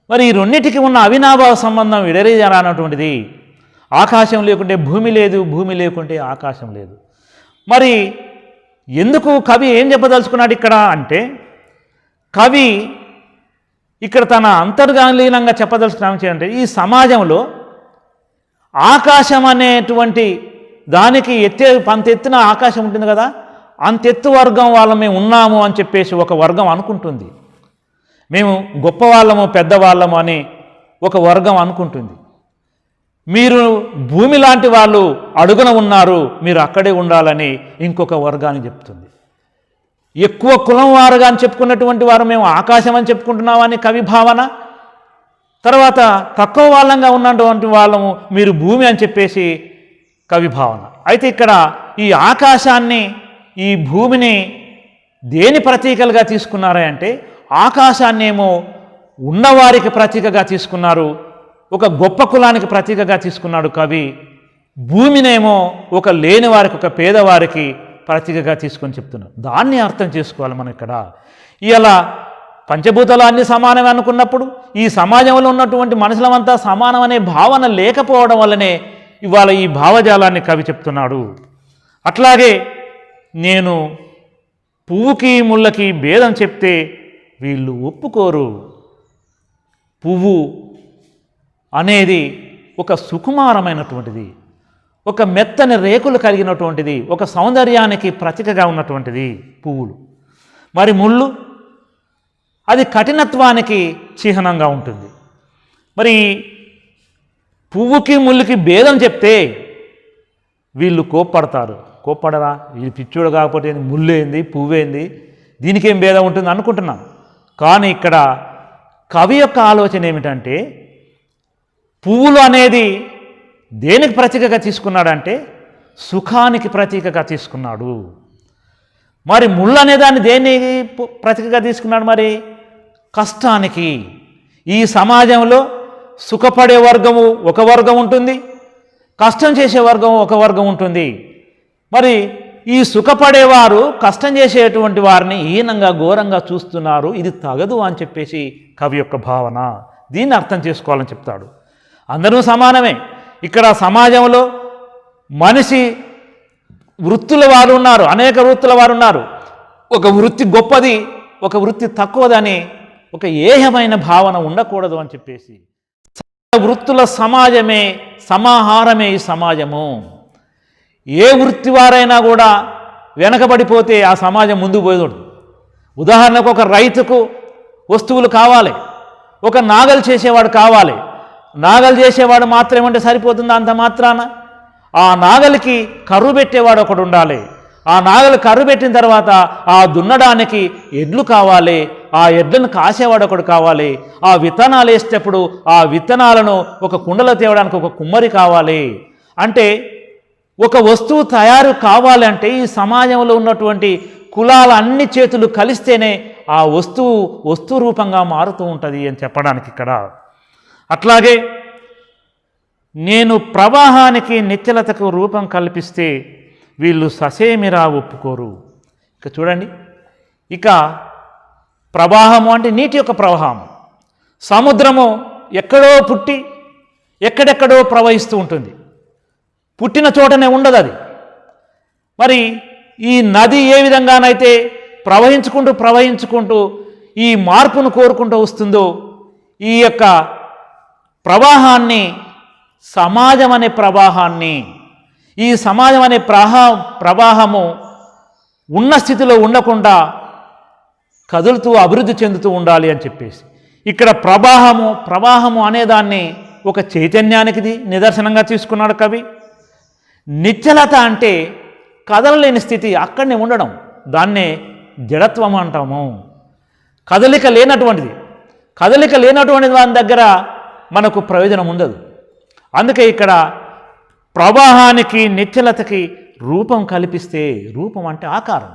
మరి ఈ రెండింటికి ఉన్న అవినాభావ సంబంధం విడదీయరానటువంటిది. ఆకాశం లేకుంటే భూమి లేదు, భూమి లేకుంటే ఆకాశం లేదు. మరి ఎందుకు కవి ఏం చెప్పదలుచుకున్నాడు ఇక్కడ అంటే, కవి ఇక్కడ తన అంతర్గాలీనంగా చెప్పదలుచుకున్నాడు అంటే, ఈ సమాజంలో ఆకాశం అనేటువంటి దానికి అంతెత్తున ఆకాశం ఉంటుంది కదా, అంతెత్తు వర్గం వాళ్ళం మేము ఉన్నాము అని చెప్పేసి ఒక వర్గం అనుకుంటుంది. మేము గొప్పవాళ్ళము, పెద్దవాళ్ళము అని ఒక వర్గం అనుకుంటుంది. మీరు భూమి లాంటి వాళ్ళు అడుగున ఉన్నారు, మీరు అక్కడే ఉండాలని ఇంకొక వర్గాన్ని చెప్తుంది. ఎక్కువ కులం వారుగా అని చెప్పుకున్నటువంటి వారు మేము ఆకాశం అని చెప్పుకుంటున్నామని కవి భావన. తర్వాత తక్కువ వాళ్ళంగా ఉన్నటువంటి వాళ్ళము మీరు భూమి అని చెప్పేసి కవి భావన. అయితే ఇక్కడ ఈ ఆకాశాన్ని, ఈ భూమిని దేని ప్రతీకలుగా తీసుకున్నారా అంటే ఆకాశాన్నేమో ఉన్నవారికి ప్రతీకగా తీసుకున్నారు, ఒక గొప్ప కులానికి ప్రతీకగా తీసుకున్నాడు కవి. భూమినేమో ఒక లేని వారికి, ఒక పేదవారికి ప్రతీకగా తీసుకొని చెప్తున్నారు. దాన్ని అర్థం చేసుకోవాలి మనం ఇక్కడ. ఇలా పంచభూతాలు అన్ని సమానం అనుకున్నప్పుడు ఈ సమాజంలో ఉన్నటువంటి మనుషులమంతా సమానం అనే భావన లేకపోవడం వల్లనే ఇవాళ ఈ భావజాలాన్ని కవి చెప్తున్నాడు. అట్లాగే నేను పువ్వుకి ముళ్ళకి భేదం చెప్తే వీళ్ళు ఒప్పుకోరు. పువ్వు అనేది ఒక సుకుమారమైనటువంటిది, ఒక మెత్తని రేకులు కలిగినటువంటిది, ఒక సౌందర్యానికి ప్రతీకగా ఉన్నటువంటిది పువ్వులు. మరి ముళ్ళు అది కఠినత్వానికి చిహ్నంగా ఉంటుంది. మరి పువ్వుకి ముళ్ళుకి భేదం చెప్తే వీళ్ళు కోప్పడతారు. కోప్పడరా, వీళ్ళు పిచ్చోడు కాకపోతే ముళ్ళేంది పువ్వేంది, దీనికేం భేదం ఉంటుంది అనుకుంటున్నాం. కానీ ఇక్కడ కవి యొక్క ఆలోచన ఏమిటంటే పువ్వులు అనేది దేనికి ప్రతీకగా తీసుకున్నాడంటే సుఖానికి ప్రతీకగా తీసుకున్నాడు. మరి ముళ్ళు అనే దాన్ని దేనికి ప్రతీకగా తీసుకున్నాడు? మరి కష్టానికి. ఈ సమాజంలో సుఖపడే వర్గము ఒక వర్గం ఉంటుంది, కష్టం చేసే వర్గం ఒక వర్గం ఉంటుంది. మరి ఈ సుఖపడేవారు కష్టం చేసేటువంటి వారిని హీనంగా ఘోరంగా చూస్తున్నారు, ఇది తగదు అని చెప్పేసి కవి యొక్క భావన. దీన్ని అర్థం చేసుకోవాలని చెప్తాడు. అందరూ సమానమే. ఇక్కడ సమాజంలో మనిషి వృత్తుల వారు ఉన్నారు, అనేక వృత్తుల వారు ఉన్నారు. ఒక వృత్తి గొప్పది, ఒక వృత్తి తక్కువదని ఒక ఏహమైన భావన ఉండకూడదు అని చెప్పేసి వృత్తుల సమాజమే, సమాహారమే ఈ సమాజము. ఏ వృత్తి వారైనా కూడా వెనకబడిపోతే ఆ సమాజం ముందుకు పోయేది. ఉదాహరణకు ఒక రైతుకు వస్తువులు కావాలి, ఒక నాగలు చేసేవాడు కావాలి. నాగలు చేసేవాడు మాత్రమేమంటే సరిపోతుందా? అంత మాత్రాన ఆ నాగలికి కర్రు పెట్టేవాడు ఒకడు ఉండాలి. ఆ నాగలు కర్రు పెట్టిన తర్వాత ఆ దున్నడానికి ఎడ్లు కావాలి, ఆ ఎడ్లను కాసేవాడు ఒకడు కావాలి. ఆ విత్తనాలు వేసేటప్పుడు ఆ విత్తనాలను ఒక కుండలో తేవడానికి ఒక కుమ్మరి కావాలి. అంటే ఒక వస్తువు తయారు కావాలంటే ఈ సమాజంలో ఉన్నటువంటి కులాల అన్ని చేతులు కలిస్తేనే ఆ వస్తువు రూపంగా మారుతూ ఉంటుంది అని చెప్పడానికి ఇక్కడ. అట్లాగే నేను ప్రవాహానికి నిశ్చలతకు రూపం కల్పిస్తే వీళ్ళు ససేమిరా ఒప్పుకోరు. ఇక చూడండి, ఇక ప్రవాహము అంటే నీటి యొక్క ప్రవాహం. సముద్రము ఎక్కడో పుట్టి ఎక్కడెక్కడో ప్రవహిస్తూ ఉంటుంది, పుట్టిన చోటనే ఉండదు అది. మరి ఈ నది ఏ విధంగానైతే ప్రవహించుకుంటూ ఈ మార్పును కోరుకుంటూ వస్తుందో ఈ యొక్క ప్రవాహాన్ని, సమాజం అనే ప్రవాహాన్ని, ఈ సమాజం అనే ప్రవాహము ఉన్న స్థితిలో ఉండకుండా కదులుతూ అభివృద్ధి చెందుతూ ఉండాలి అని చెప్పేసి ఇక్కడ ప్రవాహము అనేదాన్ని ఒక చైతన్యానికి నిదర్శనంగా తీసుకున్నాడు కవి. నిశ్చలత అంటే కదలలేని స్థితి, అక్కడనే ఉండడం, దాన్నే జడత్వం అంటాము. కదలిక లేనటువంటిది దాని దగ్గర మనకు ప్రయోజనం ఉండదు. అందుకే ఇక్కడ ప్రవాహానికి నిశ్చలతకి రూపం కల్పిస్తే, రూపం అంటే ఆకారం,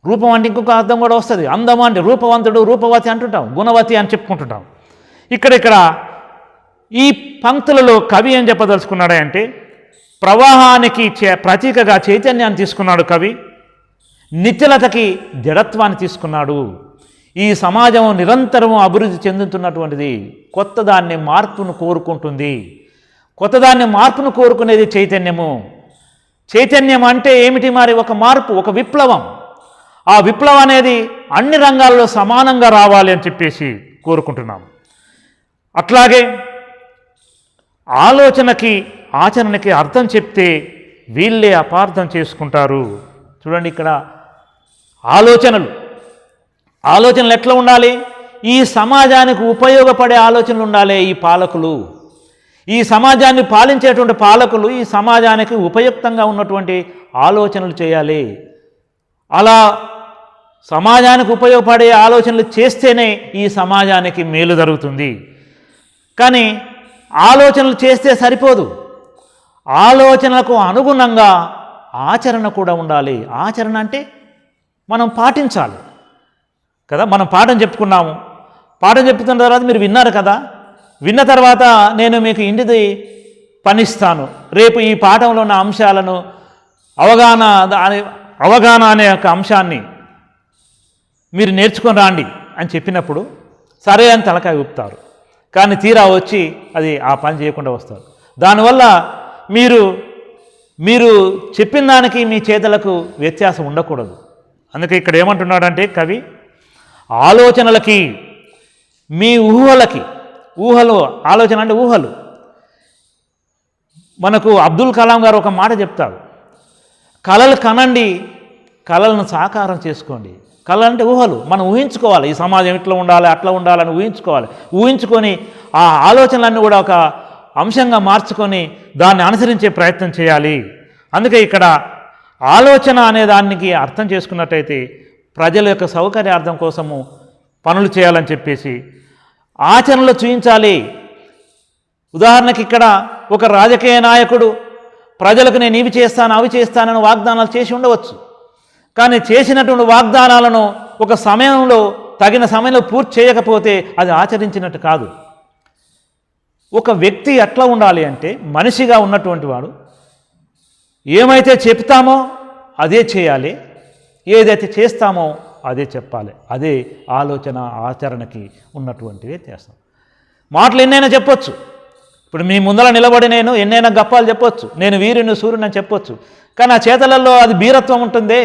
రూపం అంటే ఇంకొక అర్థం కూడా వస్తుంది. అందం అంటే రూపవంతుడు, రూపవతి అంటుంటాం, గుణవతి అని చెప్పుకుంటుంటాం. ఇక్కడ ఈ పంక్తులలో కవి ఏం చెప్పదలుచుకున్నాడే అంటే ప్రవాహానికి ప్రతీకగా చైతన్యాన్ని తీసుకున్నాడు కవి, నిశ్చలతకి జడత్వాన్ని తీసుకున్నాడు. ఈ సమాజం నిరంతరము అభివృద్ధి చెందుతున్నటువంటిది, కొత్తదాన్ని మార్పును కోరుకుంటుంది. కొత్తదాన్ని మార్పును కోరుకునేది చైతన్యము. చైతన్యం అంటే ఏమిటి? మరి ఒక మార్పు, ఒక విప్లవం. ఆ విప్లవం అనేది అన్ని రంగాల్లో సమానంగా రావాలి అని చెప్పేసి కోరుకుంటున్నాం. అట్లాగే ఆలోచనకి ఆచరణకి అర్థం చెప్తే వీళ్ళే అపార్థం చేసుకుంటారు. చూడండి, ఇక్కడ ఆలోచనలు ఎట్లా ఉండాలి? ఈ సమాజానికి ఉపయోగపడే ఆలోచనలు ఉండాలి. ఈ పాలకులు, ఈ సమాజాన్ని పాలించేటువంటి పాలకులు ఈ సమాజానికి ఉపయుక్తంగా ఉన్నటువంటి ఆలోచనలు చేయాలి. అలా సమాజానికి ఉపయోగపడే ఆలోచనలు చేస్తేనే ఈ సమాజానికి మేలు జరుగుతుంది. కానీ ఆలోచనలు చేస్తే సరిపోదు, ఆలోచనలకు అనుగుణంగా ఆచరణ కూడా ఉండాలి. ఆచరణ అంటే మనం పాటించాలి కదా. మనం పాఠం చెప్పుకున్నాము, పాఠం చెప్పుతున్న తర్వాత మీరు విన్నారు కదా, విన్న తర్వాత నేను మీకు ఇంటిది పనిస్తాను, రేపు ఈ పాఠంలో ఉన్న అంశాలను అవగాహన అనే ఒక అంశాన్ని మీరు నేర్చుకొని రాండి అని చెప్పినప్పుడు సరే అని తలకాయ ఊపుతారు. కానీ తీరా వచ్చి అది ఆ పని చేయకుండా వస్తారు. దానివల్ల మీరు చెప్పిన దానికి మీ చేతలకు వ్యత్యాసం ఉండకూడదు. అందుకే ఇక్కడ ఏమంటున్నాడంటే కవి, ఆలోచనలకి మీ ఊహలు, ఆలోచన అంటే ఊహలు. మనకు అబ్దుల్ కలాం గారు ఒక మాట చెప్తాడు, కలలు కనండి, కలలను సాకారం చేసుకోండి. కళలు అంటే ఊహలు, మనం ఊహించుకోవాలి, ఈ సమాజం ఇట్లా ఉండాలి అట్లా ఉండాలని ఊహించుకోవాలి. ఊహించుకొని ఆ ఆలోచనలన్నీ కూడా ఒక అంశంగా మార్చుకొని దాన్ని అనుసరించే ప్రయత్నం చేయాలి. అందుకే ఇక్కడ ఆలోచన అనే దానికి అర్థం చేసుకున్నట్టయితే ప్రజల యొక్క సౌకర్యార్థం కోసము పనులు చేయాలని చెప్పేసి ఆచరణలో చూపించాలి. ఉదాహరణకి ఇక్కడ ఒక రాజకీయ నాయకుడు ప్రజలకు నేను ఇవి చేస్తాను అవి చేస్తానని వాగ్దానాలు చేసి ఉండవచ్చు. కానీ చేసినటువంటి వాగ్దానాలను ఒక సమయంలో తగిన సమయంలో పూర్తి చేయకపోతే అది ఆచరించినట్టు కాదు. ఒక వ్యక్తి ఎట్లా ఉండాలి అంటే మనిషిగా ఉన్నటువంటి వాడు ఏమైతే చెప్తామో అదే చేయాలి, ఏదైతే చేస్తామో అదే చెప్పాలి. అదే ఆలోచన ఆచరణకి ఉన్నటువంటి వ్యత్యాసం. మాటలు ఎన్నైనా చెప్పొచ్చు, ఇప్పుడు మీ ముందర నిలబడి నేను ఎన్నైనా గప్పాలు చెప్పొచ్చు, నేను వీరుని సూర్యుని అని చెప్పొచ్చు, కానీ ఆ చేతలలో అది బీరత్వం ఉంటుంది,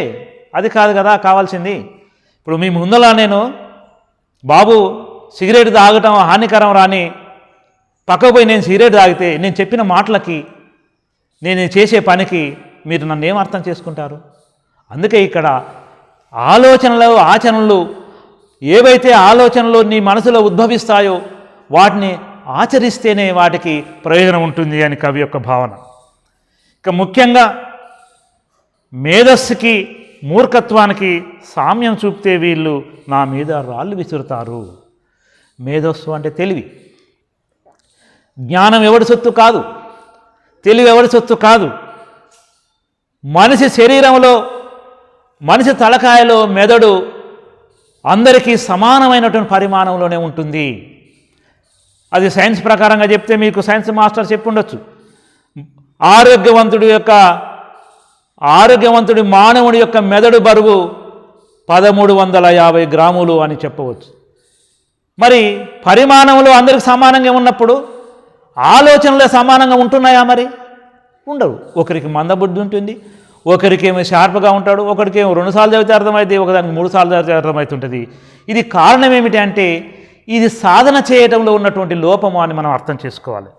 అది కాదు కదా కావాల్సింది. ఇప్పుడు మీ ముందర నేను బాబు సిగరెట్ తాగటం హానికరం రాని పక్కకు పోయి నేను సిగరెట్ తాగితే నేను చెప్పిన మాటలకి నేను చేసే పనికి మీరు నన్ను ఏం అర్థం చేసుకుంటారు? అందుకే ఇక్కడ ఆలోచనలు ఆచరణలు ఏవైతే ఆలోచనలు నీ మనసులో ఉద్భవిస్తాయో వాటిని ఆచరిస్తేనే వాటికి ప్రయోజనం ఉంటుంది అని కవి యొక్క భావన. ఇక ముఖ్యంగా మేధస్సుకి మూర్ఖత్వానికి సామ్యం చూపితే వీళ్ళు నా మీద రాళ్ళు విసురుతారు. మేధస్సు అంటే తెలివి. జ్ఞానం ఎవడి సొత్తు కాదు, తెలివి ఎవడి సొత్తు కాదు. మనిషి శరీరంలో మనిషి తలకాయలో మెదడు అందరికీ సమానమైనటువంటి పరిమాణంలోనే ఉంటుంది. అది సైన్స్ ప్రకారంగా చెప్తే మీకు సైన్స్ మాస్టర్ చెప్పి ఉండొచ్చు. ఆరోగ్యవంతుడి మానవుడి యొక్క మెదడు బరువు 1350 గ్రాములు అని చెప్పవచ్చు. మరి పరిమాణంలో అందరికి సమానంగా ఉన్నప్పుడు ఆలోచనలే సమానంగా ఉంటున్నాయా? మరి ఉండవు. ఒకరికి మందబుద్ధి ఉంటుంది, ఒకరికేమో షార్ప్గా ఉంటాడు, ఒకరికేమో 2 సార్లు చదివితే అర్థమైతే, ఒకదానికి 3 సార్లు చదివితే అర్థమవుతుంటుంది. ఇది కారణం ఏమిటి అంటే ఇది సాధన చేయటంలో ఉన్నటువంటి లోపము అని మనం అర్థం చేసుకోవాలి.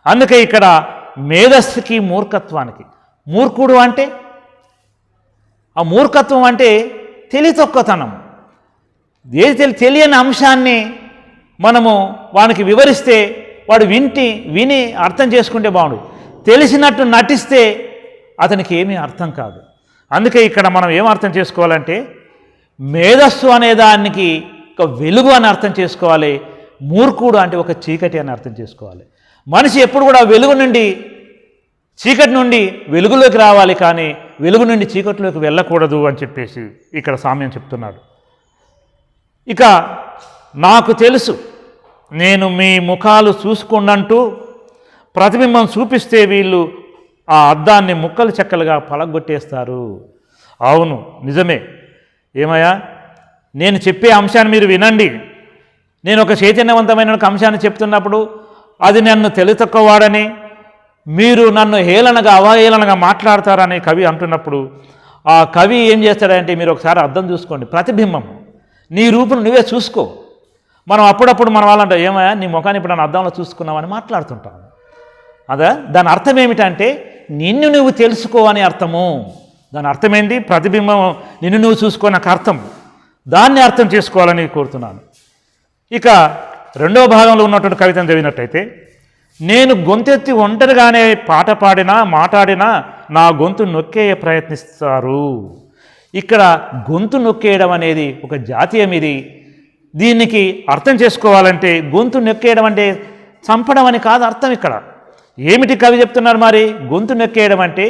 అందుకే ఇక్కడ మేధస్సుకి మూర్ఖత్వానికి, మూర్ఖుడు అంటే ఆ మూర్ఖత్వం అంటే తెలితొక్కతనం. ఏది తెలియని అంశాన్ని మనము వానికి వివరిస్తే వాడు విని అర్థం చేసుకుంటే బాగుండు. తెలిసినట్టు నటిస్తే అతనికి ఏమీ అర్థం కాదు. అందుకే ఇక్కడ మనం ఏం అర్థం చేసుకోవాలంటే మేధస్సు అనే దానికి ఒక వెలుగు అని అర్థం చేసుకోవాలి, మూర్ఖుడు అంటే ఒక చీకటి అని అర్థం చేసుకోవాలి. మనిషి ఎప్పుడు కూడా వెలుగు నుండి చీకటి నుండి వెలుగులోకి రావాలి, కానీ వెలుగు నుండి చీకటిలోకి వెళ్ళకూడదు అని చెప్పేసి ఇక్కడ సామ్యం చెప్తున్నాడు. ఇక నాకు తెలుసు నేను మీ ముఖాలు చూసుకుండంటూ ప్రతిబింబం చూపిస్తే వీళ్ళు ఆ అద్దాన్ని ముక్కలు చెక్కలుగా పలగొట్టేస్తారు. అవును నిజమే. ఏమయ్యా, నేను చెప్పే అంశాన్ని మీరు వినండి. నేను ఒక చైతన్యవంతమైన ఒక అంశాన్ని చెప్తున్నప్పుడు అది నన్ను తెలితక్కువవాడని మీరు నన్ను అవహేళనగా మాట్లాడతారని కవి అంటున్నప్పుడు ఆ కవి ఏం చేస్తాడంటే మీరు ఒకసారి అర్థం చూసుకోండి. ప్రతిబింబం, నీ రూపును నువ్వే చూసుకో. మనం అప్పుడప్పుడు మన వాళ్ళంటే ఏమయ్యా నీ ముఖాన్ని ఇప్పుడు నన్ను అద్దంలో చూసుకున్నామని మాట్లాడుతుంటాం. దాని అర్థం ఏమిటంటే నిన్ను నువ్వు తెలుసుకో అని అర్థము. దాని అర్థం ఏంటి? ప్రతిబింబం, నిన్ను నువ్వు చూసుకో నాకు అర్థం. దాన్ని అర్థం చేసుకోవాలని కోరుతున్నాను. ఇక రెండవ భాగంలో ఉన్నటువంటి కవితను చదివినట్టయితే, నేను గొంతెత్తి ఒంటరిగానే పాట పాడినా మాట్లాడినా నా గొంతు నొక్కేయ ప్రయత్నిస్తారు. ఇక్కడ గొంతు నొక్కేయడం అనేది ఒక జాతీయం. ఇది దీనికి అర్థం చేసుకోవాలంటే గొంతు నొక్కేయడం అంటే చంపడం అని కాదు అర్థం. ఇక్కడ ఏమిటి కవి చెప్తున్నారు మరి? గొంతు నొక్కేయడం అంటే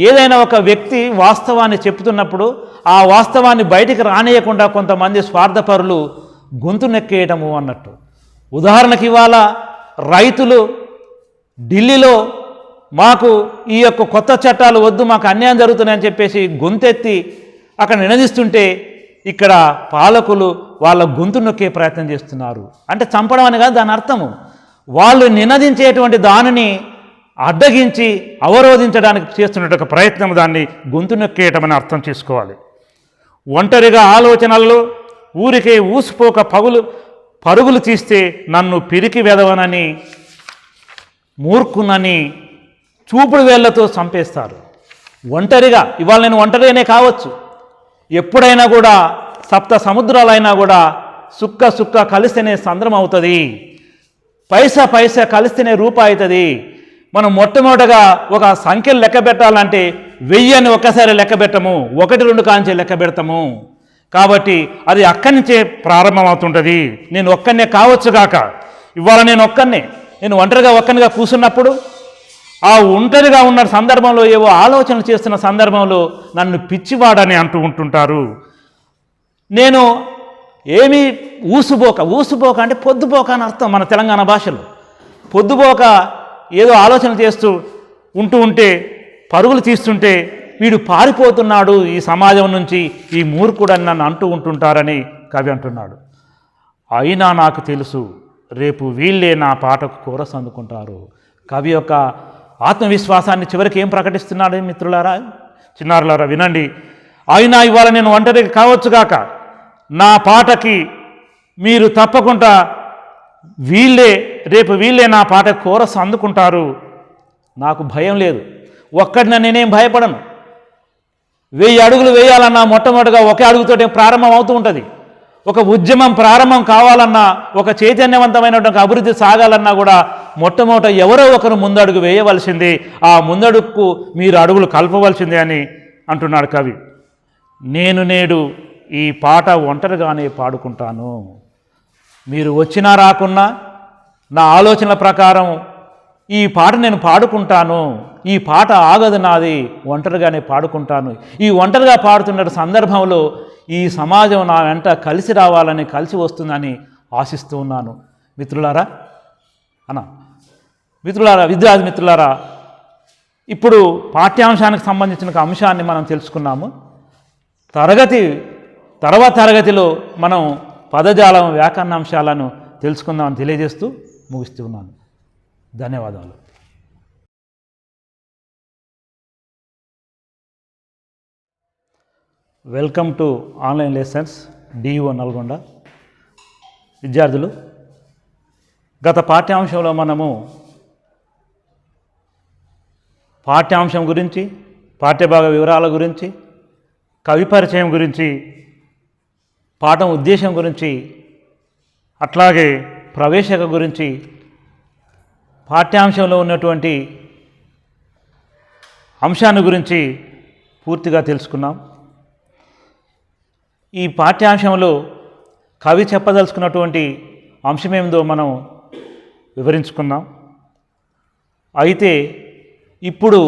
ఏదైనా ఒక వ్యక్తి వాస్తవాన్ని చెప్తున్నప్పుడు ఆ వాస్తవాన్ని బయటికి రానియకుండా కొంతమంది స్వార్థపరులు గొంతు నొక్కేయడము అన్నట్టు. ఉదాహరణకి ఇవాళ రైతులు ఢిల్లీలో మాకు ఈ యొక్క కొత్త చట్టాలు వద్దు, మాకు అన్యాయం జరుగుతున్నాయని చెప్పేసి గొంతెత్తి అక్కడ నినదిస్తుంటే ఇక్కడ పాలకులు వాళ్ళ గొంతు నొక్కే ప్రయత్నం చేస్తున్నారు. అంటే చంపడం అని కాదు దాని అర్థము. వాళ్ళు నినదించేటువంటి దానిని అడ్డగించి అవరోధించడానికి చేస్తున్న ఒక ప్రయత్నం, దాన్ని గొంతు నొక్కేయటం అని అర్థం చేసుకోవాలి. ఒంటరిగా ఆలోచనల్లో ఊరికే ఊసిపోక పరుగులు తీస్తే నన్ను పిరికి వెదవనని మూర్ఖునని చూపుడు వేళ్లతో చంపేస్తారు. ఒంటరిగా, ఇవాళ నేను ఒంటరిగానే కావచ్చు, ఎప్పుడైనా కూడా సప్త సముద్రాలైనా కూడా సుక్క కలిస్తేనే సంద్రం అవుతుంది, పైసా కలిస్తేనే రూపాయి అవుతుంది. మనం మొట్టమొదటగా ఒక సంఖ్యలు లెక్క పెట్టాలంటే 1000 అని ఒక్కసారి లెక్క పెట్టము, 1 2 కాంచే లెక్క పెడతాము. కాబట్టి అది అక్కడి నుంచే ప్రారంభమవుతుంటుంది. నేను ఒక్కనే కావచ్చు కాక, ఇవాళ నేను ఒంటరిగా ఒక్కనిగా కూర్చున్నప్పుడు ఆ ఒంటరిగా ఉన్న సందర్భంలో ఏవో ఆలోచనలు చేస్తున్న సందర్భంలో నన్ను పిచ్చివాడని అంటూ ఉంటుంటారు. నేను ఏమీ ఊసుబోక అంటే పొద్దుపోక అని అర్థం మన తెలంగాణ భాషలో. పొద్దుపోక ఏదో ఆలోచన చేస్తూ ఉంటే పరుగులు తీస్తుంటే వీడు పారిపోతున్నాడు ఈ సమాజం నుంచి, ఈ మూర్ఖుడని నన్ను అంటూ ఉంటుంటారని కవి అంటున్నాడు. అయినా నాకు తెలుసు రేపు వీళ్ళే నా పాటకు కోరస్ అందుకుంటారు. కవి యొక్క ఆత్మవిశ్వాసాన్ని చివరికి ఏం ప్రకటిస్తున్నాడు మిత్రులారా, చిన్నారులారా వినండి. అయినా ఇవాళ నేను ఒంటరి కావచ్చుగాక, నా పాటకి మీరు తప్పకుండా రేపు వీళ్ళే నా పాటకు కోరస్ అందుకుంటారు. నాకు భయం లేదు, ఒక్కడిన నేనేం భయపడను. 1000 అడుగులు వేయాలన్నా మొట్టమొదటిగా ఒకే అడుగుతోటే ప్రారంభం అవుతూ ఉంటుంది. ఒక ఉద్యమం ప్రారంభం కావాలన్నా, ఒక చైతన్యవంతమైనటువంటి అభివృద్ధి సాగాలన్నా కూడా మొట్టమొదట ఎవరో ఒకరు ముందడుగు వేయవలసిందే, ఆ ముందడుగుకు మీరు అడుగులు కలపవలసిందే అని అంటున్నాడు కవి. నేడు ఈ పాట ఒంటరిగానే పాడుకుంటాను, మీరు వచ్చినా రాకున్నా నా ఆలోచనల ప్రకారం ఈ పాట నేను పాడుకుంటాను, ఈ పాట ఆగదు నాది, ఒంటరిగానే పాడుకుంటాను. ఈ ఒంటరిగా పాడుతున్న సందర్భంలో ఈ సమాజం నా వెంట కలిసి రావాలని, కలిసి వస్తుందని ఆశిస్తూ ఉన్నాను. మిత్రులారా విద్యార్థి మిత్రులారా, ఇప్పుడు పాఠ్యాంశానికి సంబంధించిన అంశాన్ని మనం తెలుసుకున్నాము. తర్వాత తరగతిలో మనం పదజాలం వ్యాకరణాంశాలను తెలుసుకుందామని తెలియజేస్తూ ముగిస్తూ ఉన్నాను. ధన్యవాదాలు. Welcome to online lessons DO Nalgonda. విద్యార్థులు, గత పాఠ్యాంశంలో మనము పాఠ్యాంశం గురించి, పాఠ్యభాగ వివరాల గురించి, కవి పరిచయం గురించి, పాఠం ఉద్దేశం గురించి, అట్లాగే ప్రవేశిక గురించి, పాఠ్యాంశంలో ఉన్నటువంటి అంశాన్ని గురించి పూర్తిగా తెలుసుకున్నాం. ఈ పాఠ్యాంశంలో కవి చెప్పదలుచుకున్నటువంటి అంశమేమిదో మనం వివరించుకున్నాం. అయితే ఇప్పుడు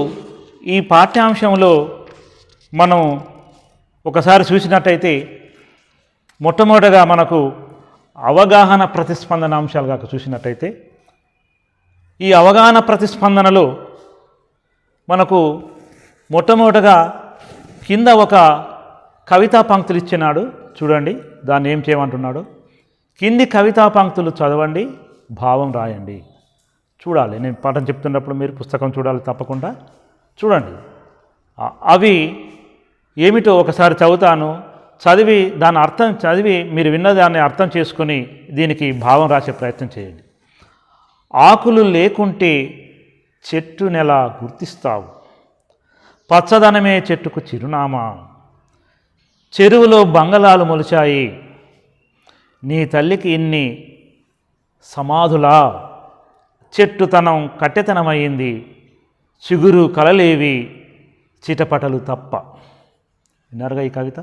ఈ పాఠ్యాంశంలో మనం ఒకసారి చూసినట్టయితే మొట్టమొదటగా మనకు అవగాహన ప్రతిస్పందన అంశాలుగా చూసినట్టయితే, ఈ అవగాహన ప్రతిస్పందనలో మనకు మొట్టమొదటగా కింద ఒక కవితా పంక్తులు ఇచ్చినాడు చూడండి. దాన్ని ఏం చేయమంటున్నాడు? కింది కవితా పంక్తులు చదవండి, భావం రాయండి. చూడాలి, నేను పాఠం చెప్తున్నప్పుడు మీరు పుస్తకం చూడాలి, తప్పకుండా చూడండి. అవి ఏమిటో ఒకసారి చదువుతాను, చదివి మీరు విన్నదాన్ని అర్థం చేసుకొని దీనికి భావం రాసే ప్రయత్నం చేయండి. ఆకులు లేకుంటే చెట్టునెలా గుర్తిస్తావు, పచ్చదనమే చెట్టుకు చిరునామా, చెరువులో బంగళాలు మొలిచాయి, నీ తల్లికి ఇన్ని సమాధులా, చెట్టుతనం కట్టెతనమైంది, చిగురు కలలేవి, చిటపటలు తప్ప. విన్నారుగా ఈ కవిత?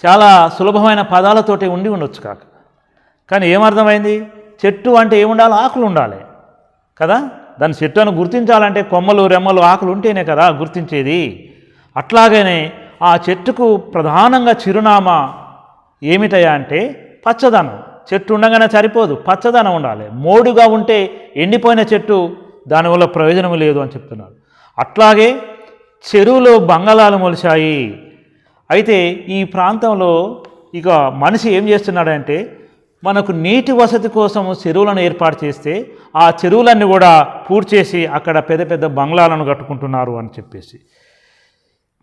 చాలా సులభమైన పదాలతోటి ఉండొచ్చు కానీ ఏమర్థమైంది? చెట్టు అంటే ఏముండాలి? ఆకులు ఉండాలి కదా. దాని చెట్టు అని గుర్తించాలంటే కొమ్మలు రెమ్మలు ఆకులు ఉంటేనే కదా గుర్తించేది. అట్లాగనే ఆ చెట్టుకు ప్రధానంగా చిరునామా ఏమిటయా అంటే పచ్చదనం. చెట్టు ఉండగానే సరిపోదు, పచ్చదనం ఉండాలి. మోడుగా ఉంటే ఎండిపోయిన చెట్టు దానివల్ల ప్రయోజనం లేదు అని చెప్తున్నాడు. అట్లాగే చెరువులో బంగాళాలు మొలిచాయి. అయితే ఈ ప్రాంతంలో ఇక మనిషి ఏం చేస్తున్నాడంటే మనకు నీటి వసతి కోసం చెరువులను ఏర్పాటు చేస్తే ఆ చెరువులన్నీ కూడా పూడ్చేసి అక్కడ పెద్ద పెద్ద బంగ్లాలను కట్టుకుంటున్నారు అని చెప్పేసి,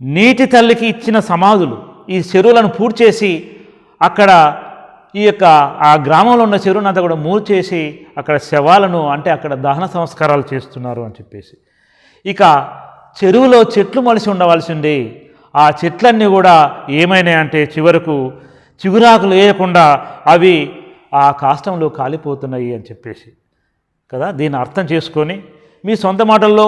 నీటి తల్లికి ఇచ్చిన సమాధులు ఈ చెరువులను పూడ్చేసి అక్కడ ఈ యొక్క ఆ గ్రామంలో ఉన్న చెరువునంతా కూడా మూర్చేసి అక్కడ శవాలను అంటే అక్కడ దహన సంస్కారాలు చేస్తున్నారు అని చెప్పేసి, ఇక చెరువులో చెట్లు మొలిసి ఉండవలసింది ఆ చెట్లన్నీ కూడా ఏమైనాయి అంటే చివరకు చిగురాకులు వేయకుండా అవి ఆ కాష్టంలో కాలిపోతున్నాయి అని చెప్పేసి కదా. దీన్ని అర్థం చేసుకొని మీ సొంత మాటల్లో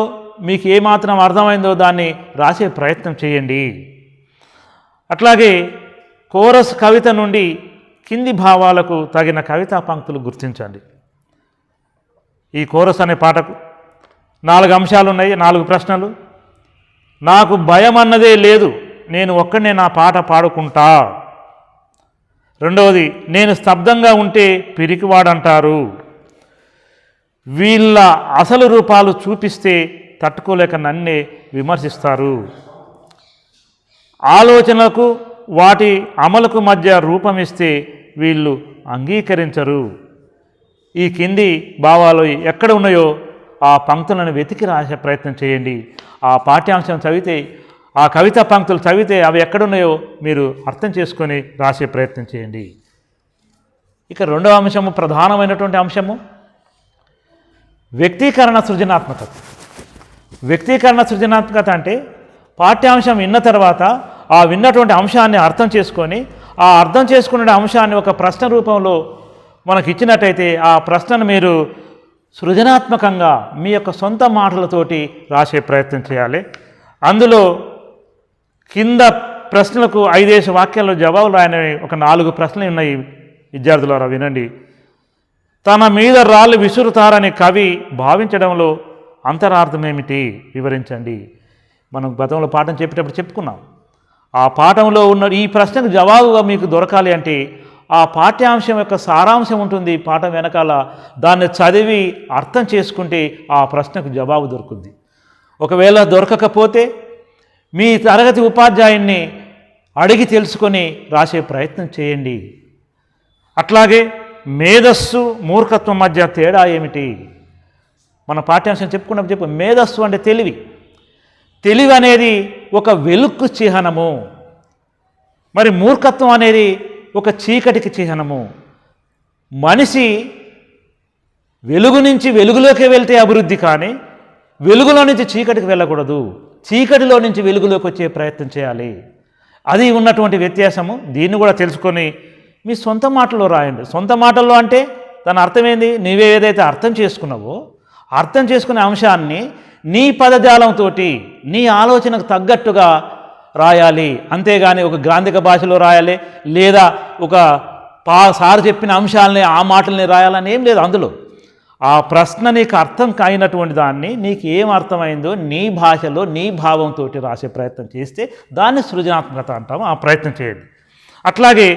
మీకు ఏమాత్రం అర్థమైందో దాన్ని రాసే ప్రయత్నం చేయండి. అట్లాగే కోరస్ కవిత నుండి కింది భావాలకు తగిన కవితా పంక్తులు గుర్తించండి. ఈ కోరస్ అనే పాటకు 4 అంశాలు ఉన్నాయి, 4 ప్రశ్నలు. నాకు భయం అన్నదే లేదు, నేను ఒక్కడే నా పాట పాడుకుంటా. రెండవది, నేను స్తబ్దంగా ఉంటే పిరికివాడంటారు, వీళ్ళ అసలు రూపాలు చూపిస్తే తట్టుకోలేక నన్నే విమర్శిస్తారు, ఆలోచనలకు వాటి అమలుకు మధ్య రూపమిస్తే వీళ్ళు అంగీకరించరు. ఈ కింది భావాలు ఎక్కడ ఉన్నాయో ఆ పంక్తులను వెతికి రాసే ప్రయత్నం చేయండి. ఆ పాఠ్యాంశం చదివితే, ఆ కవితా పంక్తులు చదివితే అవి ఎక్కడున్నాయో మీరు అర్థం చేసుకొని రాసే ప్రయత్నం చేయండి. ఇక రెండవ అంశము, ప్రధానమైనటువంటి అంశము వ్యక్తీకరణ సృజనాత్మకత. వ్యక్తీకరణ సృజనాత్మకత అంటే పాఠ్యాంశం విన్న తర్వాత ఆ విన్నటువంటి అంశాన్ని అర్థం చేసుకొని ఆ అర్థం చేసుకునే అంశాన్ని ఒక ప్రశ్న రూపంలో మనకి ఇచ్చినట్టయితే ఆ ప్రశ్నను మీరు సృజనాత్మకంగా మీ యొక్క సొంత మాటలతోటి రాసే ప్రయత్నం చేయాలి. అందులో కింద ప్రశ్నలకు 5 వాక్యాల్లో జవాబులు రాయని ఒక 4 ప్రశ్నలు ఉన్నాయి. విద్యార్థులారా వినండి. తన మీద రాళ్ళు విసురుతారని కవి భావించడంలో అంతరార్థం ఏమిటి వివరించండి. మనం గతంలో పాఠం చెప్పేటప్పుడు చెప్పుకున్నాం. ఆ పాఠంలో ఉన్న ఈ ప్రశ్నకు జవాబుగా మీకు దొరకాలి అంటే ఆ పాఠ్యాంశం యొక్క సారాంశం ఉంటుంది పాఠం వెనకాల, దాన్ని చదివి అర్థం చేసుకుంటే ఆ ప్రశ్నకు జవాబు దొరుకుద్ది. ఒకవేళ దొరకకపోతే మీ తరగతి ఉపాధ్యాయున్ని అడిగి తెలుసుకొని రాసే ప్రయత్నం చేయండి. అట్లాగే మేధస్సు మూర్ఖత్వం మధ్య తేడా ఏమిటి? మన పాఠ్యాంశం చెప్పుకున్నప్పుడు మేధస్సు అంటే తెలివి. తెలివి అనేది ఒక వెలుక్కు చిహ్నము, మరి మూర్ఖత్వం అనేది ఒక చీకటికి చిహ్నము. మనిషి వెలుగు నుంచి వెలుగులోకి వెళ్తే అభివృద్ధి, కానీ వెలుగులో నుంచి చీకటికి వెళ్ళకూడదు. చీకటిలో నుంచి వెలుగులోకి వచ్చే ప్రయత్నం చేయాలి. అది ఉన్నటువంటి వ్యత్యాసము. దీన్ని కూడా తెలుసుకొని మీ సొంత మాటల్లో రాయండి. సొంత మాటల్లో అంటే దాని అర్థమైంది, నీవే ఏదైతే అర్థం చేసుకున్నావో అర్థం చేసుకునే అంశాన్ని నీ పదజాలంతో నీ ఆలోచనకు తగ్గట్టుగా రాయాలి. అంతేగాని ఒక గ్రాంధిక భాషలో రాయాలి, లేదా ఒక సార్ చెప్పిన అంశాలని ఆ మాటల్ని రాయాలని ఏం లేదు. అందులో ఆ ప్రశ్న నీకు అర్థం కాయినటువంటి దాన్ని నీకు ఏం అర్థమైందో నీ భాషలో నీ భావంతో రాసే ప్రయత్నం చేస్తే దాన్ని సృజనాత్మకత అంటాము. ఆ ప్రయత్నం చేయండి. అట్లాగే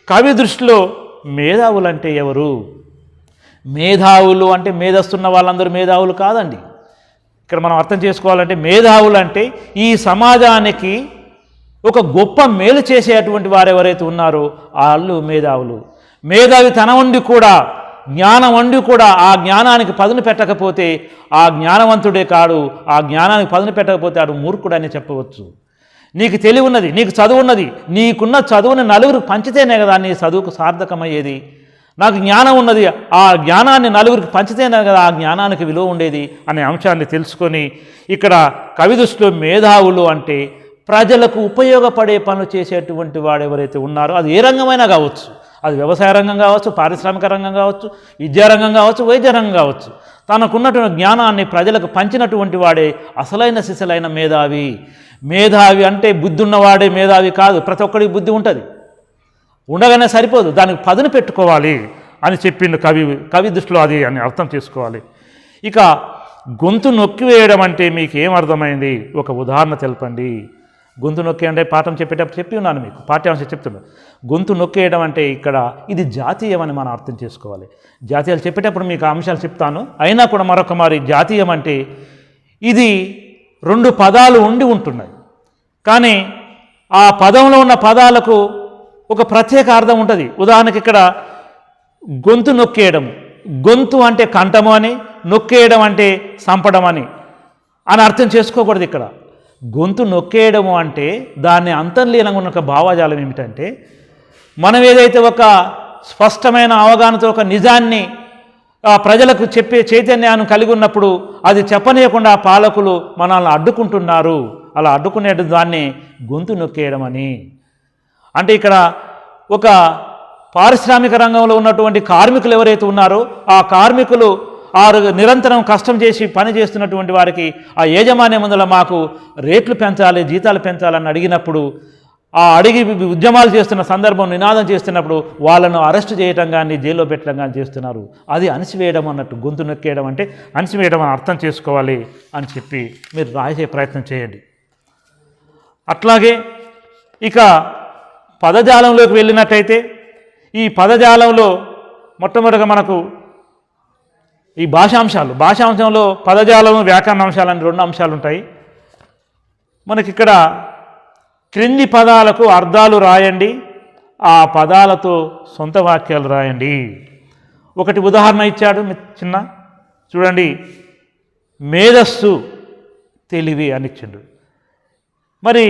కవి దృష్టిలో మేధావులు అంటే ఎవరు? మేధావులు అంటే మేధస్తున్న వాళ్ళందరూ మేధావులు కాదండి. ఇక్కడ మనం అర్థం చేసుకోవాలంటే మేధావులు అంటే ఈ సమాజానికి ఒక గొప్ప మేలు చేసేటువంటి వారు ఎవరైతే ఉన్నారో వాళ్ళు మేధావులు. మేధావి తన ఉండి కూడా, జ్ఞానం ఉండి కూడా ఆ జ్ఞానానికి పదును పెట్టకపోతే ఆ జ్ఞానవంతుడే కాడు. ఆ జ్ఞానానికి పదును పెట్టకపోతే ఆడు మూర్ఖుడని చెప్పవచ్చు. నీకు తెలివి ఉన్నది, నీకు చదువు ఉన్నది, నీకున్న చదువుని నలుగురికి పంచితేనే కదా నీ చదువుకు సార్థకమయ్యేది. నాకు జ్ఞానం ఉన్నది, ఆ జ్ఞానాన్ని నలుగురికి పంచితేనే కదా ఆ జ్ఞానానికి విలువ ఉండేది అనే అంశాన్ని తెలుసుకొని ఇక్కడ కవి దృష్టిలో మేధావులు అంటే ప్రజలకు ఉపయోగపడే పనులు చేసేటువంటి వాడు ఎవరైతే ఉన్నారో అది ఏ రంగమైనా కావచ్చు, అది వ్యవసాయ రంగం కావచ్చు, పారిశ్రామిక రంగం కావచ్చు, విద్యారంగం కావచ్చు, వైద్య రంగం కావచ్చు, తనకున్నటువంటి జ్ఞానాన్ని ప్రజలకు పంచినటువంటి వాడే అసలైన సిసలైన మేధావి. మేధావి అంటే బుద్ధి ఉన్నవాడే మేధావి కాదు. ప్రతి ఒక్కడికి బుద్ధి ఉంటుంది, ఉండగానే సరిపోదు, దానికి పదును పెట్టుకోవాలి అని చెప్పిండు కవి. కవి దృష్టిలో అది అని అర్థం చేసుకోవాలి. ఇక గొంతు నొక్కివేయడం అంటే మీకు ఏం అర్థమైంది? ఒక ఉదాహరణ తెలపండి. గొంతు నొక్కి అంటే పాఠం చెప్పేటప్పుడు చెప్పి ఉన్నాను, మీకు పాఠ్యాంశం చెప్తున్నాను. గొంతు నొక్కేయడం అంటే ఇక్కడ ఇది జాతీయం అని మనం అర్థం చేసుకోవాలి. జాతీయాలు చెప్పేటప్పుడు మీకు అంశాలు చెప్తాను. అయినా కూడా మరొక మరి జాతీయం అంటే ఇది 2 పదాలు ఉండి ఉంటున్నాయి, కానీ ఆ పదంలో ఉన్న పదాలకు ఒక ప్రత్యేక అర్థం ఉంటుంది. ఉదాహరణకి ఇక్కడ గొంతు నొక్కేయడం, గొంతు అంటే కంఠము అని, నొక్కేయడం అంటే సంపడం అని అర్థం చేసుకోకూడదు. ఇక్కడ గొంతు నొక్కేయడము అంటే దాన్ని అంతర్లీనంగా ఉన్న ఒక భావజాలం ఏమిటంటే, మనం ఏదైతే ఒక స్పష్టమైన అవగాహనతో ఒక నిజాన్ని ప్రజలకు చెప్పే చైతన్యాన్ని కలిగి ఉన్నప్పుడు అది చెప్పనీయకుండా పాలకులు మనల్ని అడ్డుకుంటున్నారు. అలా అడ్డుకునే దాన్ని గొంతు నొక్కేయడం అని. అంటే ఇక్కడ ఒక పారిశ్రామిక రంగంలో ఉన్నటువంటి కార్మికులు ఎవరైతే ఉన్నారో ఆ కార్మికులు నిరంతరం కష్టం చేసి పని చేస్తున్నటువంటి వారికి ఆ యాజమాన్యం ముందర మాకు రేట్లు పెంచాలి, జీతాలు పెంచాలని అడిగినప్పుడు, ఆ అడిగి ఉద్యమాలు చేస్తున్న సందర్భం నినాదం చేస్తున్నప్పుడు వాళ్ళను అరెస్ట్ చేయటం కానీ జైల్లో పెట్టడం కానీ చేస్తున్నారు. అది అణిసివేయడం అన్నట్టు. గొంతు నొక్కేయడం అంటే అణిసివేయడం అని అర్థం చేసుకోవాలి అని చెప్పి మీరు రాసే ప్రయత్నం చేయండి. అట్లాగే ఇక పదజాలంలోకి వెళ్ళినట్టయితే ఈ పదజాలంలో మొట్టమొదటిగా మనకు ఈ భాషాంశంలో పదజాలం, వ్యాకరణ అంశాలు అని 2 అంశాలు ఉంటాయి. మనకిక్కడ క్రింది పదాలకు అర్థాలు రాయండి, ఆ పదాలతో సొంత వాక్యాలు రాయండి. ఒకటి ఉదాహరణ ఇచ్చాడు చిన్న, చూడండి. మేధస్సు తెలివి అని ఇచ్చిండు. మరి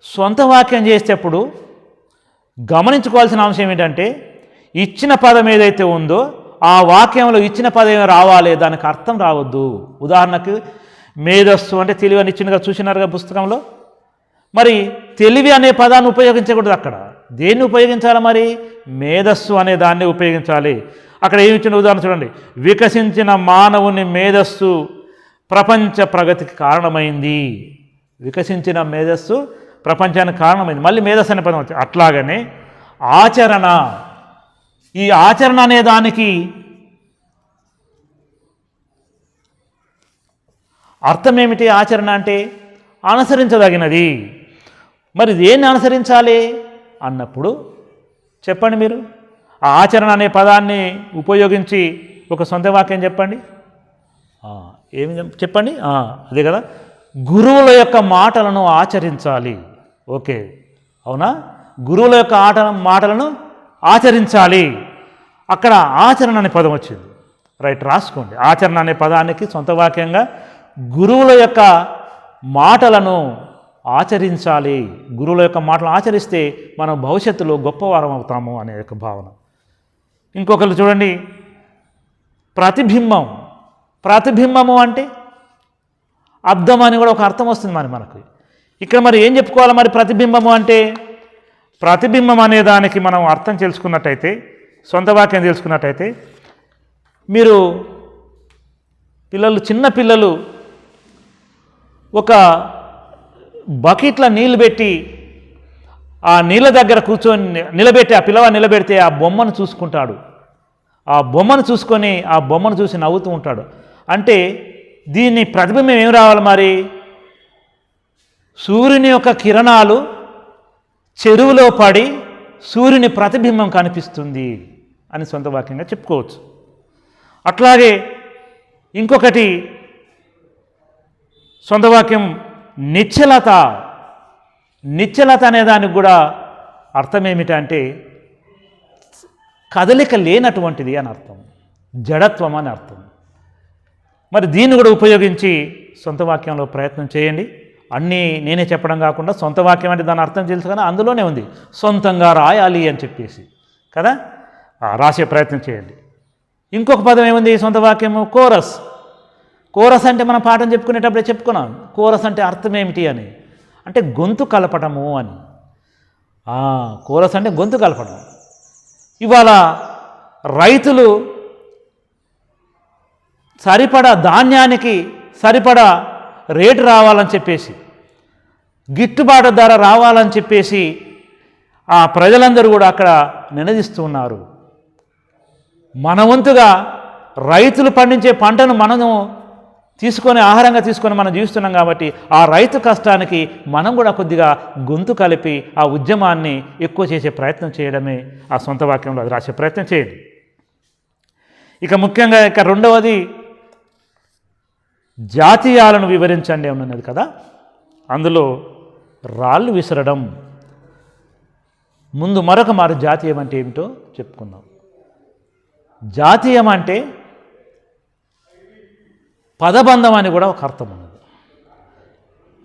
సొంత వాక్యం చేసేటప్పుడు గమనించుకోవాల్సిన అంశం ఏంటంటే, ఇచ్చిన పదం ఏదైతే ఉందో ఆ వాక్యంలో ఇచ్చిన పదం రావాలి, దానికి అర్థం రావద్దు. ఉదాహరణకు మేధస్సు అంటే తెలివి అని ఇచ్చినగా చూసినారుగా పుస్తకంలో. మరి తెలివి అనే పదాన్ని ఉపయోగించకూడదు. అక్కడ దేన్ని ఉపయోగించాలి? మరి మేధస్సు అనే దాన్ని ఉపయోగించాలి. అక్కడ ఏమి ఇచ్చిన ఉదాహరణ చూడండి. వికసించిన మానవుని మేధస్సు ప్రపంచ ప్రగతికి కారణమైంది. వికసించిన మేధస్సు ప్రపంచానికి కారణమైంది. మళ్ళీ మేధస్సు అనే పదం వచ్చింది. అట్లాగనే ఆచరణ, ఈ ఆచరణ అనే దానికి అర్థం ఏమిటి? ఆచరణ అంటే అనుసరించదగినది. మరి దేన్ని అనుసరించాలి అన్నప్పుడు చెప్పండి మీరు. ఆ ఆచరణ అనే పదాన్ని ఉపయోగించి ఒక సొంత వాక్యం చెప్పండి. ఏమి చెప్పండి? అదే కదా, గురువుల యొక్క మాటలను ఆచరించాలి. ఓకే, అవునా? గురువుల యొక్క మాటలను ఆచరించాలి. అక్కడ ఆచరణ అనే పదం వచ్చింది. రైట్, రాసుకోండి. ఆచరణ అనే పదానికి సొంత వాక్యంగా గురువుల యొక్క మాటలను ఆచరించాలి. గురువుల యొక్క మాటలు ఆచరిస్తే మనం భవిష్యత్తులో గొప్పవారం అవుతాము అనే ఒక భావన. ఇంకొకరు చూడండి, ప్రతిబింబం. ప్రతిబింబము అంటే అర్థం అని కూడా ఒక అర్థం వస్తుంది మనకు. ఇక్కడ మరి ఏం చెప్పుకోవాలి? మరి ప్రతిబింబము అంటే, ప్రతిబింబం అనే దానికి మనం అర్థం తెలుసుకున్నట్టయితే, సొంత వాక్యం తెలుసుకున్నట్టయితే, మీరు చిన్న పిల్లలు ఒక బకెట్లో నీళ్ళు పెట్టి ఆ నీళ్ళ దగ్గర కూర్చొని నిలబెట్టి ఆ పిల్లవాడిని నిలబెడితే ఆ బొమ్మను చూసుకుంటాడు. ఆ బొమ్మను చూసుకొని ఆ బొమ్మను చూసి నవ్వుతూ ఉంటాడు. అంటే దీన్ని ప్రతిబింబం ఏం రావాలి? మరి సూర్యుని యొక్క కిరణాలు చెరువులో పడి సూర్యుని ప్రతిబింబం కనిపిస్తుంది అని సొంత వాక్యంగా చెప్పుకోవచ్చు. అట్లాగే ఇంకొకటి సొంత వాక్యం నిశ్చలత. నిశ్చలత అనే దానికి కూడా అర్థం ఏమిటంటే కదలిక లేనటువంటిది అని అర్థం, జడత్వం అని అర్థం. మరి దీన్ని కూడా ఉపయోగించి సొంత వాక్యంలో ప్రయత్నం చేయండి. అన్నీ నేనే చెప్పడం కాకుండా సొంత వాక్యం అంటే దాని అర్థం తెలుసు కానీ అందులోనే ఉంది, సొంతంగా రాయాలి అని చెప్పేసి కదా, రాసే ప్రయత్నం చేయండి. ఇంకొక పదం ఏముంది సొంత వాక్యము? కోరస్. కోరస్ అంటే మనం పాఠం చెప్పుకునేటప్పుడే చెప్పుకున్నాం. కోరస్ అంటే అర్థం ఏమిటి అని, అంటే గొంతు కలపటము అని. కోరస్ అంటే గొంతు కలపడం. ఇవాళ రైతులు సరిపడా ధాన్యానికి సరిపడా రేటు రావాలని చెప్పేసి, గిట్టుబాటు ధర రావాలని చెప్పేసి ఆ ప్రజలందరూ కూడా అక్కడ నినదిస్తూ ఉన్నారు. మన వంతుగా రైతులు పండించే పంటను మనము తీసుకొని ఆహారంగా తీసుకొని మనం జీవిస్తున్నాం కాబట్టి ఆ రైతు కష్టానికి మనం కూడా కొద్దిగా గొంతు కలిపి ఆ ఉద్యమాన్ని ఎక్కువ చేసే ప్రయత్నం చేయడమే ఆ సొంత వాక్యంలో అది రాసే ప్రయత్నం చేయండి. ఇక ముఖ్యంగా ఇక రెండవది జాతీయాలను వివరించండి ఉన్నది కదా, అందులో రాళ్ళు విసరడం. ముందు మరొక మారు జాతీయం అంటే ఏమిటో చెప్పుకుందాం. జాతీయం అంటే పదబంధం అని కూడా ఒక అర్థం ఉన్నది.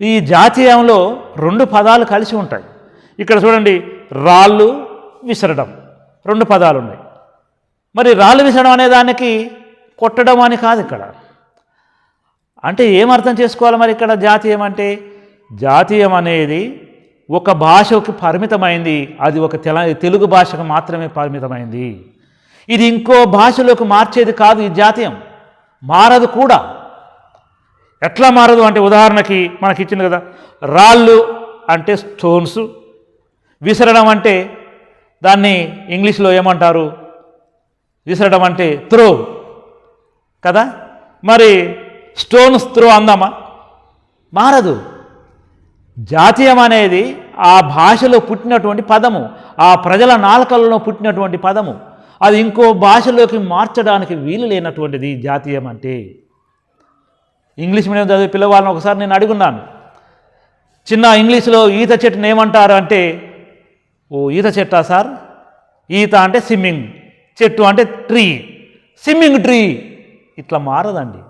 ఈ జాతీయంలో 2 పదాలు కలిసి ఉంటాయి. ఇక్కడ చూడండి, రాళ్ళు విసరడం 2 పదాలు ఉన్నాయి. మరి రాళ్ళు విసరడం అనే దానికి కొట్టడం అని కాదు ఇక్కడ. అంటే ఏమర్థం చేసుకోవాలి మరి ఇక్కడ జాతీయం అంటే? జాతీయం అనేది ఒక భాషకు పరిమితమైంది, అది ఒక తెలుగు భాషకు మాత్రమే పరిమితమైంది. ఇది ఇంకో భాషలోకి మార్చేది కాదు. ఈ జాతీయం మారదు కూడా. ఎట్లా మారదు అంటే, ఉదాహరణకి మనకి ఇచ్చింది కదా, రాళ్ళు అంటే స్టోన్స్, విసరడం అంటే దాన్ని ఇంగ్లీష్లో ఏమంటారు, విసరడం అంటే త్రో కదా. మరి స్టోన్స్ త్రో అందామా? మారదు. జాతీయం అనేది ఆ భాషలో పుట్టినటువంటి పదము, ఆ ప్రజల నాలుకలలో పుట్టినటువంటి పదము. అది ఇంకో భాషలోకి మార్చడానికి వీలు లేనటువంటిది జాతీయం అంటే. ఇంగ్లీష్ మీడియం చదివే పిల్లవాళ్ళని ఒకసారి నేను అడుగున్నాను, చిన్న ఇంగ్లీష్లో ఈత చెట్టుని ఏమంటారు అంటే, ఓ ఈత చెట్టా సార్? ఈత అంటే స్విమ్మింగ్, చెట్టు అంటే ట్రీ, స్విమ్మింగ్ ట్రీ. ఇట్లా మారదండి.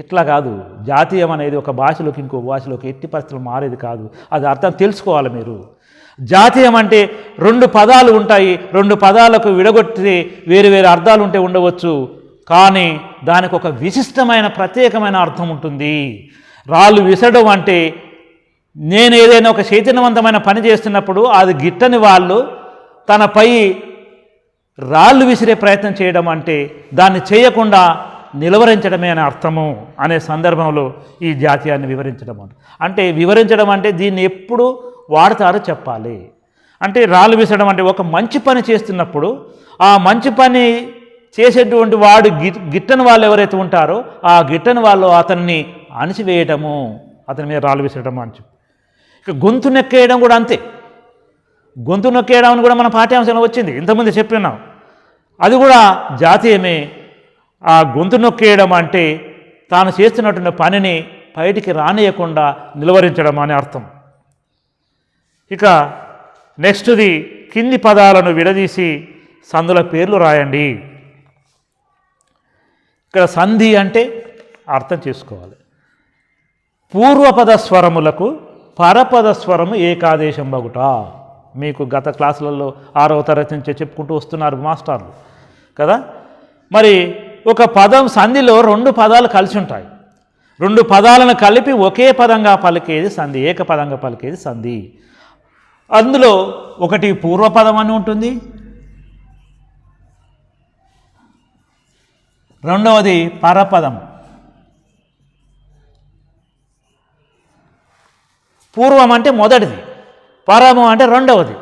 ఇట్లా కాదు. జాతీయం అనేది ఒక భాషలోకి ఇంకో భాషలోకి ఎట్టి పరిస్థితులు మారేది కాదు. అది అర్థం తెలుసుకోవాలి మీరు. జాతీయం అంటే 2 పదాలు ఉంటాయి, 2 పదాలకు విడగొట్టి వేరు వేరు అర్థాలు ఉంటే ఉండవచ్చు, కానీ దానికి ఒక విశిష్టమైన ప్రత్యేకమైన అర్థం ఉంటుంది. రాళ్ళు విసరడం అంటే నేను ఏదైనా ఒక చైతన్యవంతమైన పని చేస్తున్నప్పుడు అది గిట్టని వాళ్ళు తనపై రాళ్ళు విసిరే ప్రయత్నం చేయడం అంటే దాన్ని చేయకుండా నిలువరించడమే అనే అర్థము అనే సందర్భంలో ఈ జాతీయాన్ని వివరించడం అంటే వివరించడం అంటే దీన్ని ఎప్పుడు వాడతారో చెప్పాలి. అంటే రాళ్ళు విసరడం అంటే ఒక మంచి పని చేస్తున్నప్పుడు ఆ మంచి పని చేసేటువంటి వాడు గిట్టని వాళ్ళు ఎవరైతే ఉంటారో ఆ గిట్టని వాళ్ళు అతన్ని అణిచివేయటము, అతని మీద రాళ్ళు విసరడం అని. ఇక గొంతు నొక్కేయడం కూడా అంతే. గొంతు నొక్కేయడం అని కూడా మన పాఠ్యాంశంలో వచ్చింది, ఇంతకుముందు చెప్పినాం. అది కూడా జాతీయమే. ఆ గొంతు నొక్కేయడం అంటే తాను చేస్తున్నటువంటి పనిని బయటికి రానియకుండా నిలువరించడం అనే అర్థం. ఇక నెక్స్ట్ది కింది పదాలను విడదీసి సందుల పేర్లు రాయండి. ఇక్కడ సంధి అంటే అర్థం చేసుకోవాలి. పూర్వపద స్వరములకు పరపద స్వరము ఏకాదేశం బగుట. మీకు గత క్లాసులలో 6వ తరగతి నుంచే చెప్పుకుంటూ వస్తున్నారు మాస్టర్లు కదా. మరి ఒక పదం సంధిలో 2 పదాలు కలిసి ఉంటాయి. 2 పదాలను కలిపి ఒకే పదంగా పలికేది సంధి, ఏకపదంగా పలికేది సంధి. అందులో ఒకటి పూర్వపదం అని ఉంటుంది, రెండవది పరపదం. పూర్వం అంటే మొదటిది, పరము అంటే రెండవది.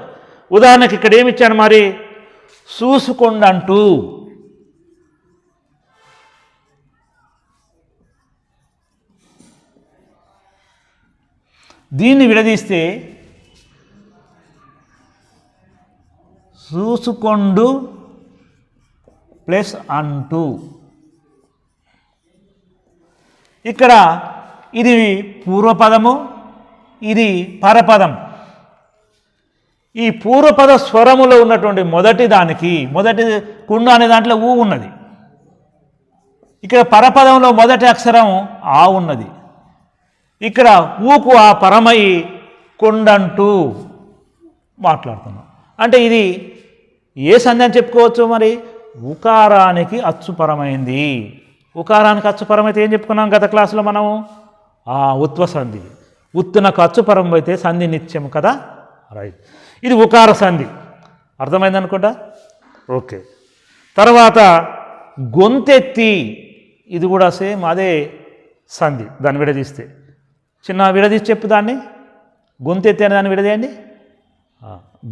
ఉదాహరణకి ఇక్కడ ఏమిచ్చాను మరి, చూసుకొండంటూ. దీన్ని విడదీస్తే చూసుకొండు ప్లస్ అంటూ. ఇక్కడ ఇది పూర్వపదము, ఇది పరపదం. ఈ పూర్వపద స్వరములో ఉన్నటువంటి మొదటి దానికి, మొదటి కుండు అనే దాంట్లో ఊ ఉన్నది. ఇక్కడ పరపదంలో మొదటి అక్షరం ఆ ఉన్నది. ఇక్కడ ఊకు ఆ పరమై కొండంటూ మాట్లాడుతున్నాం. అంటే ఇది ఏ సంధి అని చెప్పుకోవచ్చు మరి? ఉకారానికి అచ్చుపరమైంది. ఉకారానికి అచ్చుపరమైతే ఏం చెప్పుకున్నాం గత క్లాసులో మనము? ఉత్వ సంధి. ఉత్తునకు అచ్చుపరం అయితే సంధి నిత్యం కదా, రైట్. ఇది ఉకార సంధి, అర్థమైంది అనుకుంటా. ఓకే. తర్వాత గొంతెత్తి, ఇది కూడా సేమ్ అదే సంధి. దాన్ని విడదీస్తే, చిన్న విడదీసి చెప్పు దాన్ని. గొంతెత్తి అనే దాన్ని విడదీయండి.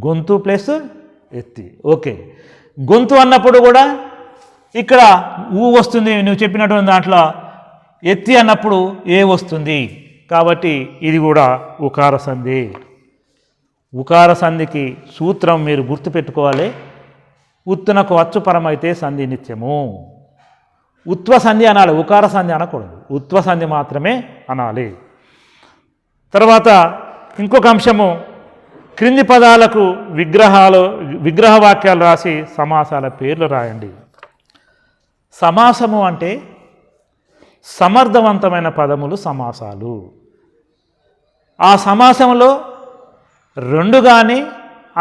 గొంతు ప్లస్ ఎత్తి. ఓకే. గొంతు అన్నప్పుడు కూడా ఇక్కడ ఊ వస్తుంది నువ్వు చెప్పినటువంటి దాంట్లో. ఎత్తి అన్నప్పుడు ఏ వస్తుంది, కాబట్టి ఇది కూడా ఉకార సంధి. ఉకార సంధికి సూత్రం మీరు గుర్తుపెట్టుకోవాలి. ఉత్తునకు అచ్చుపరమైతే సంధి నిత్యము. ఉత్వ సంధి అనాలి, ఉకార సంధి అనకూడదు. ఉత్వ సంధి మాత్రమే అనాలి. తర్వాత ఇంకొక అంశము, క్రింది పదాలకు విగ్రహ వాక్యాలు రాసి సమాసాల పేర్లు రాయండి. సమాసము అంటే సమర్థవంతమైన పదములు సమాసాలు. ఆ సమాసంలో రెండు కానీ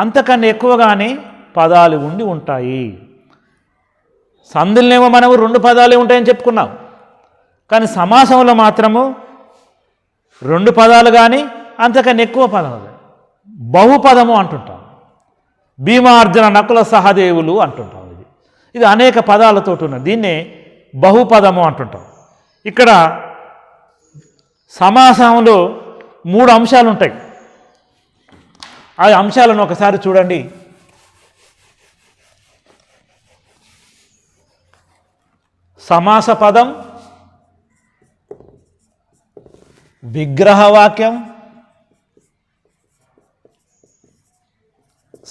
అంతకన్నా ఎక్కువ కానీ పదాలు ఉండి ఉంటాయి. సంధులనేమో మనము రెండు పదాలే ఉంటాయని చెప్పుకున్నాం, కానీ సమాసంలో మాత్రము రెండు పదాలు కానీ అంతకన్నా ఎక్కువ పదాలు, బహుపదము అంటుంటాం. భీమార్జున నకుల సహదేవులు అంటుంటాం. ఇది అనేక పదాలతో ఉన్నది, దీన్నే బహుపదము అంటుంటాం. ఇక్కడ సమాసంలో 3 అంశాలు ఉంటాయి. ఆ అంశాలను ఒకసారి చూడండి. సమాస పదం, విగ్రహవాక్యం,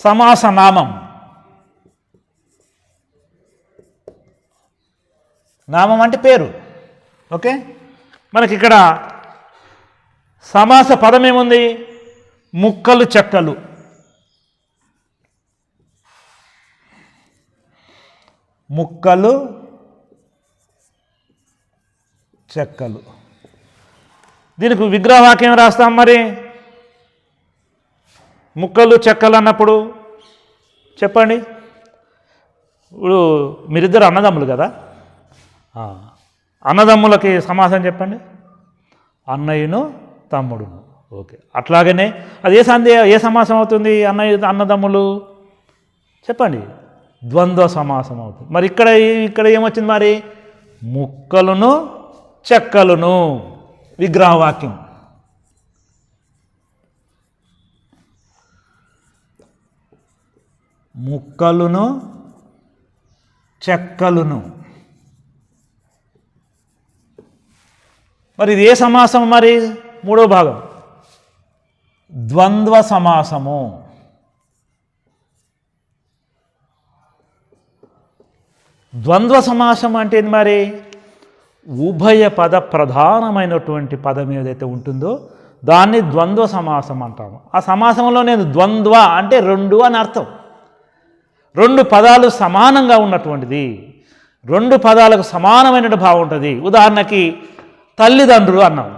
సమాస నామం. నామం అంటే పేరు. ఓకే, మనకి ఇక్కడ సమాస పదం ఏముంది? ముక్కలు చెక్కలు. ముక్కలు చెక్కలు. దీనికి విగ్రహవాక్యం రాస్తాం. మరి ముక్కలు చెక్కలు అన్నప్పుడు చెప్పండి. ఇప్పుడు మీరిద్దరు అన్నదమ్ములు కదా, అన్నదమ్ములకి సమాసం చెప్పండి. అన్నయ్యను తమ్ముడును. ఓకే, అట్లాగనే అది ఏ సమాసం అవుతుంది? అన్నదమ్ములు చెప్పండి, ద్వంద్వ సమాసం అవుతుంది. మరి ఇక్కడ ఏమొచ్చింది? మరి ముక్కలును చెక్కలును, విగ్రహవాక్యం. ముక్కలును చెక్కలును. మరి ఇది ఏ సమాసం? మరి మూడో భాగం ద్వంద్వ సమాసము. ద్వంద్వ సమాసం అంటే ఏంది? మరి ఉభయ పద ప్రధానమైనటువంటి పదం ఏదైతే ఉంటుందో దాన్ని ద్వంద్వ సమాసం అంటాము. ఆ సమాసంలో నేను ద్వంద్వ అంటే రెండు అని అర్థం. రెండు పదాలు సమానంగా ఉన్నటువంటిది, రెండు పదాలకు సమానమైన భావం ఉంటుంది. ఉదాహరణకి తల్లిదండ్రులు అన్నాం.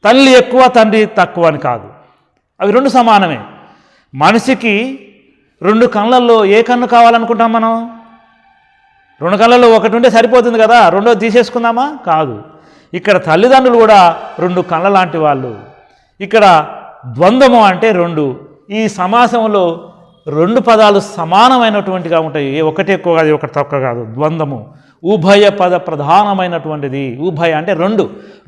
తల్లి ఎక్కువ తండ్రి తక్కువ అని కాదు, అవి రెండు సమానమే. మనిషికి రెండు కళ్ళల్లో ఏ కన్ను కావాలనుకుంటాం మనం? రెండు కళ్ళల్లో ఒకటి ఉంటే సరిపోతుంది కదా, రెండోది తీసేసుకుందామా? కాదు. ఇక్కడ తల్లిదండ్రులు కూడా రెండు కళ్ళ లాంటి వాళ్ళు. ఇక్కడ ద్వంద్వము అంటే రెండు. ఈ సమాసంలో రెండు పదాలు సమానమైనటువంటిగా ఉంటాయి, ఒకటి ఎక్కువ కాదు ఒకటి తక్కువ కాదు. ద్వంద్వము ఉభయ పద ప్రధానమైనటువంటిది. ఉభయ అంటే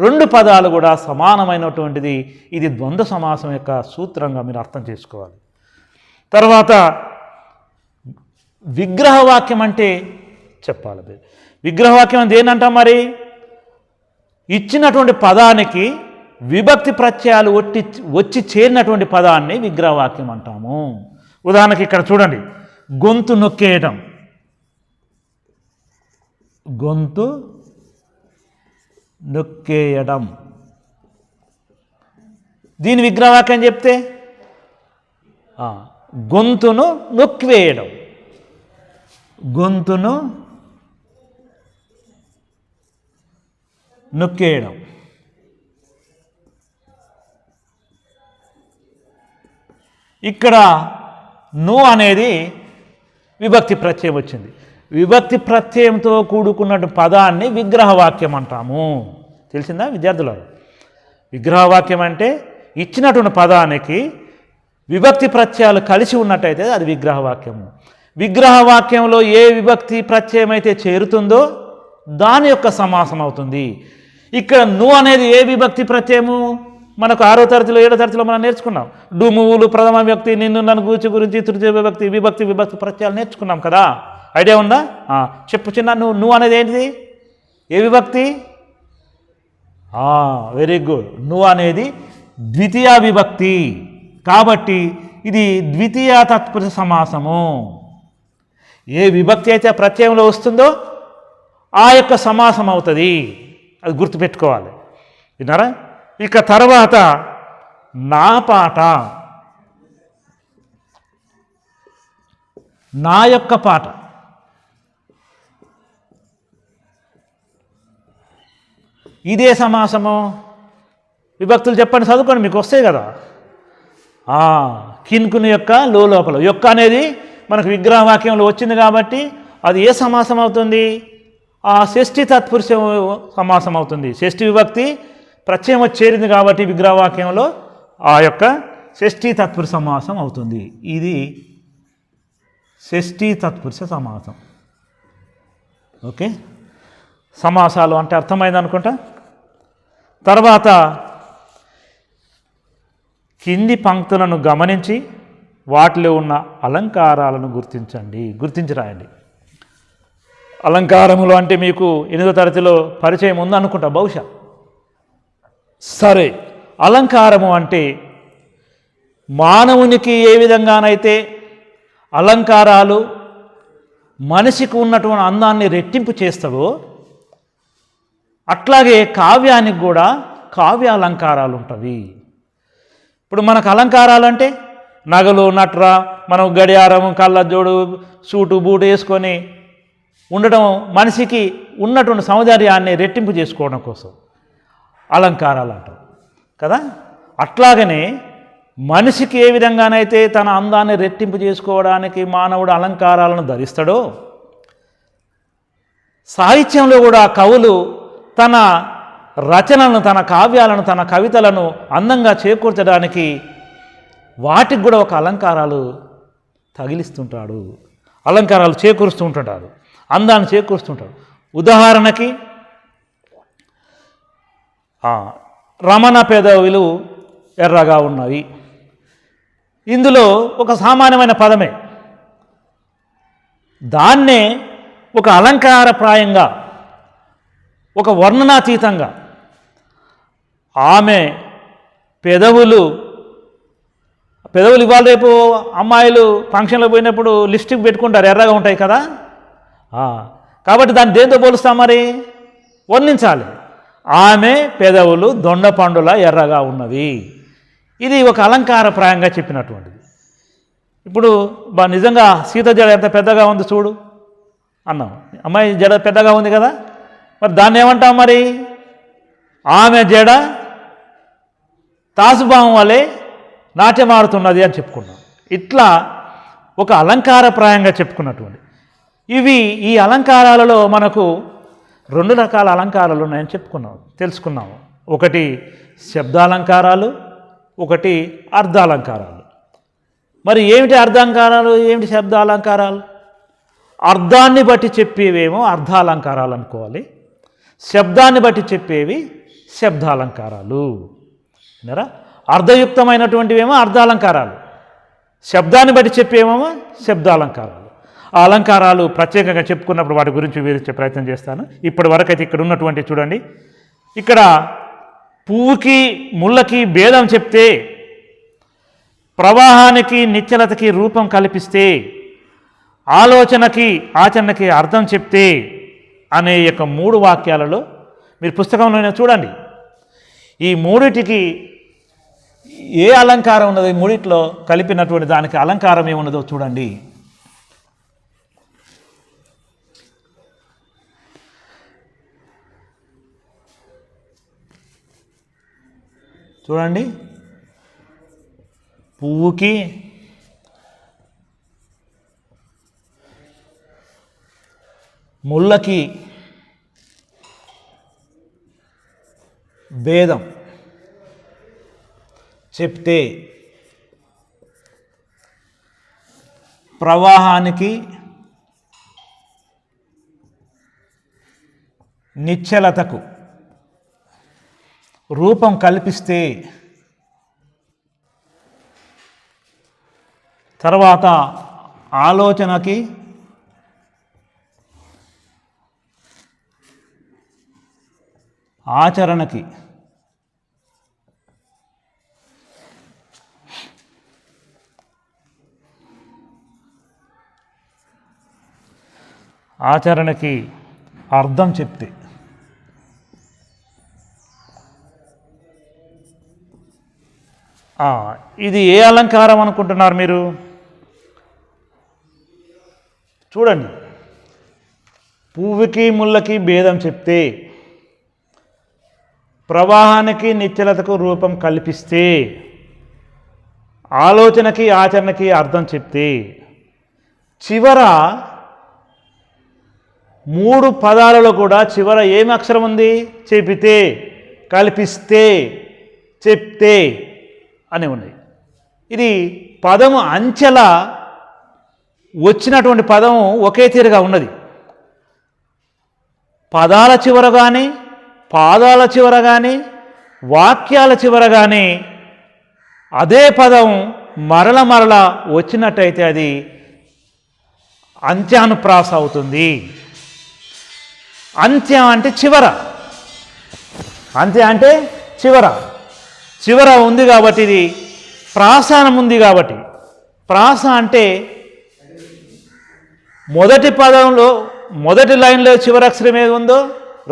రెండు పదాలు కూడా సమానమైనటువంటిది. ఇది ద్వంద్వ సమాసం యొక్క సూత్రంగా మీరు అర్థం చేసుకోవాలి. తర్వాత విగ్రహవాక్యం అంటే చెప్పాలి. విగ్రహవాక్యం అంటే ఏంటంటాం? మరి ఇచ్చినటువంటి పదానికి విభక్తి ప్రత్యయాలు వచ్చి చేరినటువంటి పదాన్ని విగ్రహవాక్యం అంటాము. ఉదాహరణకి ఇక్కడ చూడండి, గొంతు నొక్కేయడం. గొంతు నొక్కేయడం, దీని విగ్రహవాక్యం చెప్తే గొంతును నొక్కివేయడం. గొంతును నొక్కేయడం. ఇక్కడ ను అనేది విభక్తి ప్రత్యయం వచ్చింది. విభక్తి ప్రత్యయంతో కూడుకున్న పదాన్ని విగ్రహవాక్యం అంటాము. తెలిసిందా విద్యార్థులారా? విగ్రహవాక్యం అంటే ఇచ్చినటువంటి పదానికి విభక్తి ప్రత్యయాలు కలిసి ఉన్నట్టయితే అది విగ్రహవాక్యము. విగ్రహవాక్యంలో ఏ విభక్తి ప్రత్యయం అయితే చేరుతుందో దాని యొక్క సమాసం అవుతుంది. ఇక్కడ ను అనేది ఏ విభక్తి ప్రత్యయము? మనకు 6వ తరగతిలో 7వ తరగతిలో మనం నేర్చుకున్నాం. డుమువులు, ప్రథమ వ్యక్తి, నిన్ను నన్ను గూర్చి గురించి, తృతీయ విభక్తి ప్రత్యయాలు నేర్చుకున్నాం కదా. ఐడియా ఉందా? చెప్పు చిన్న. నువ్వు అనేది ఏంటిది? ఏ విభక్తి? Very good. ను అనేది ద్వితీయ విభక్తి కాబట్టి ఇది ద్వితీయ తత్పురుష సమాసము. ఏ విభక్తి అయితే ప్రత్యయంలో వస్తుందో ఆ యొక్క సమాసం అవుతుంది. అది గుర్తుపెట్టుకోవాలి. విన్నారా? ఇక తర్వాత నా పాట, నా యొక్క పాట. ఇదే సమాసము. విభక్తులు చెప్పండి, చదువుకోండి, మీకు వస్తాయి కదా. కిన్కుని యొక్క లోపల యొక్క అనేది మనకు విగ్రహ వాక్యంలో వచ్చింది కాబట్టి అది ఏ సమాసం అవుతుంది? షష్ఠి తత్పురుష సమాసం అవుతుంది. షష్ఠి విభక్తి ప్రత్యయం వచ్చి చేరింది కాబట్టి విగ్రహవాక్యంలో ఆ యొక్క షష్ఠి తత్పురుష సమాసం అవుతుంది. ఇది షష్ఠి తత్పురుష సమాసం. ఓకే, సమాసాలు అంటే అర్థమైంది అనుకుంటా. తర్వాత కింది పంక్తులను గమనించి వాటిలో ఉన్న అలంకారాలను గుర్తించి రాయండి. అలంకారములు అంటే మీకు 8వ తరగతిలో పరిచయం ఉందనుకుంటా బహుశా. సరే, అలంకారము అంటే మానవునికి ఏ విధంగానైతే అలంకారాలు మనిషికి ఉన్నటువంటి అందాన్ని రెట్టింపు చేస్తావో అట్లాగే కావ్యానికి కూడా కావ్య అలంకారాలు ఉంటవి. ఇప్పుడు మనకు అలంకారాలు అంటే నగలు, నట్ర, మనం గడియారం, కళ్ళజోడు, సూటు, బూటు వేసుకొని ఉండటం మనిషికి ఉన్నటువంటి సౌందర్యాన్ని రెట్టింపు చేసుకోవడం కోసం అలంకారాలు అంటాం కదా. అట్లాగనే మనిషికి ఏ విధంగానైతే తన అందాన్ని రెట్టింపు చేసుకోవడానికి మానవుడు అలంకారాలను ధరిస్తాడో సాహిత్యంలో కూడా కవులు తన రచనలను, తన కావ్యాలను, తన కవితలను అందంగా చేకూర్చడానికి వాటికి కూడా ఒక అలంకారాలు తగిలిస్తుంటాడు, అలంకారాలు చేకూరుస్తూ ఉంటుంటాడు, అందాన్ని చేకూరుస్తుంటాడు. ఉదాహరణకి రమణ పెదవులు ఎర్రగా ఉన్నవి. ఇందులో ఒక సామాన్యమైన పదమే, దాన్నే ఒక అలంకారప్రాయంగా, ఒక వర్ణనాతీతంగా ఆమె పెదవులు ఇవాళ రేపు అమ్మాయిలు ఫంక్షన్లో పోయినప్పుడు లిప్స్టిక్ పెట్టుకుంటారు, ఎర్రగా ఉంటాయి కదా. కాబట్టి దాన్ని దేంతో పోలుస్తాం? మరి వర్ణించాలి. ఆమె పెదవులు దొండపండులా ఎర్రగా ఉన్నవి. ఇది ఒక అలంకారప్రాయంగా చెప్పినటువంటిది. ఇప్పుడు నిజంగా సీత జడ ఎంత పెద్దగా ఉంది చూడు అన్నాం. అమ్మాయి జడ పెద్దగా ఉంది కదా, మరి దాన్ని ఏమంటాం? మరి ఆమె జడ తాసుబాం వలె నాట్యమాడుతున్నది అని చెప్పుకున్నాం. ఇట్లా ఒక అలంకారప్రాయంగా చెప్పుకున్నటువంటి ఈ అలంకారాలలో మనకు 2 రకాల అలంకారాలు ఉన్నాయని తెలుసుకున్నాము. ఒకటి శబ్దాలంకారాలు, ఒకటి అర్థాలంకారాలు. మరి ఏమిటి అర్థాలంకారాలు, ఏమిటి శబ్దాలంకారాలు? అర్థాన్ని బట్టి చెప్పేవేమో అర్థాలంకారాలు అనుకోవాలి, శబ్దాన్ని బట్టి చెప్పేవి శబ్దాలంకారాలు. విన్నారా? అర్థయుక్తమైనటువంటివేమో అర్థాలంకారాలు, శబ్దాన్ని బట్టి చెప్పేవేమో శబ్దాలంకారాలు. ఆ అలంకారాలు ప్రత్యేకంగా చెప్పుకున్నప్పుడు వాటి గురించి వివరించే ప్రయత్నం చేస్తాను. ఇప్పటి వరకు అయితే ఇక్కడ ఉన్నటువంటి చూడండి, ఇక్కడ పువ్వుకి ముళ్ళకి భేదం చెప్తే, ప్రవాహానికి నిశ్చలతకి రూపం కల్పిస్తే, ఆలోచనకి ఆచరణకి అర్థం చెప్తే అనే యొక్క 3 వాక్యాలలో మీరు పుస్తకంలోనే చూడండి. ఈ 3టికి ఏ అలంకారం ఉన్నదో, ఈ 3టిలో కలిపినటువంటి దానికి అలంకారం ఏమున్నదో చూడండి. చూడండి, పువ్వుకి ముళ్ళకి భేదం చెప్తే, ప్రవాహానికి నిశ్చలతకు రూపం కల్పిస్తే, తర్వాత ఆలోచనకి ఆచరణకి ఆచరణకి అర్థం చెప్తే ఇది ఏ అలంకారం అనుకుంటున్నారు మీరు? చూడండి, పువ్వుకి ముళ్ళకి భేదం చెప్తే, ప్రవాహానికి నిశ్చలతకు రూపం కల్పిస్తే, ఆలోచనకి ఆచరణకి అర్థం చెప్తే, చివర 3 పదాలలో కూడా చివర ఏమి అక్షరం ఉంది? చెబితే, కల్పిస్తే, చెప్తే అని ఉన్నాయి. ఇది పదము అంచెల వచ్చినటువంటి పదం ఒకే తీరుగా ఉన్నది. పదాల చివర కానీ, పాదాల చివర కానీ, వాక్యాల చివర కానీ అదే పదం మరల వచ్చినట్టయితే అది అంత్యానుప్రాస అవుతుంది. అంత్యం అంటే చివర, అంత్యం అంటే చివర ఉంది కాబట్టి ఇది ప్రాసానం ఉంది కాబట్టి. ప్రాస అంటే మొదటి పదంలో మొదటి లైన్లో చివరక్షరం ఏది ఉందో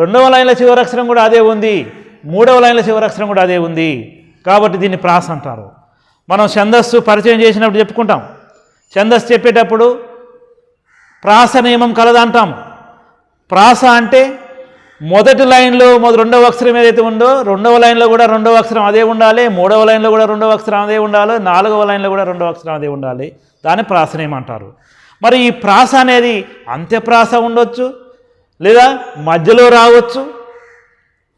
రెండవ లైన్లో చివరక్షరం కూడా అదే ఉంది, మూడవ లైన్లో చివరక్షరం కూడా అదే ఉంది కాబట్టి దీన్ని ప్రాస అంటారు. మనం ఛందస్సు పరిచయం చేసినప్పుడు చెప్పుకుంటాం, ఛందస్సు చెప్పేటప్పుడు ప్రాస నియమం కలదంటాం. ప్రాస అంటే మొదటి లైన్లో రెండవ అక్షరం ఏదైతే ఉందో రెండవ లైన్లో కూడా రెండవ అక్షరం అదే ఉండాలి, మూడవ లైన్లో కూడా రెండవ అక్షరం అదే ఉండాలి, నాలుగవ లైన్లో కూడా రెండవ అక్షరం అదే ఉండాలి. దాన్ని ప్రాసనేయం అంటారు. మరి ఈ ప్రాస అనేది అంత్యప్రాస ఉండొచ్చు, లేదా మధ్యలో రావచ్చు,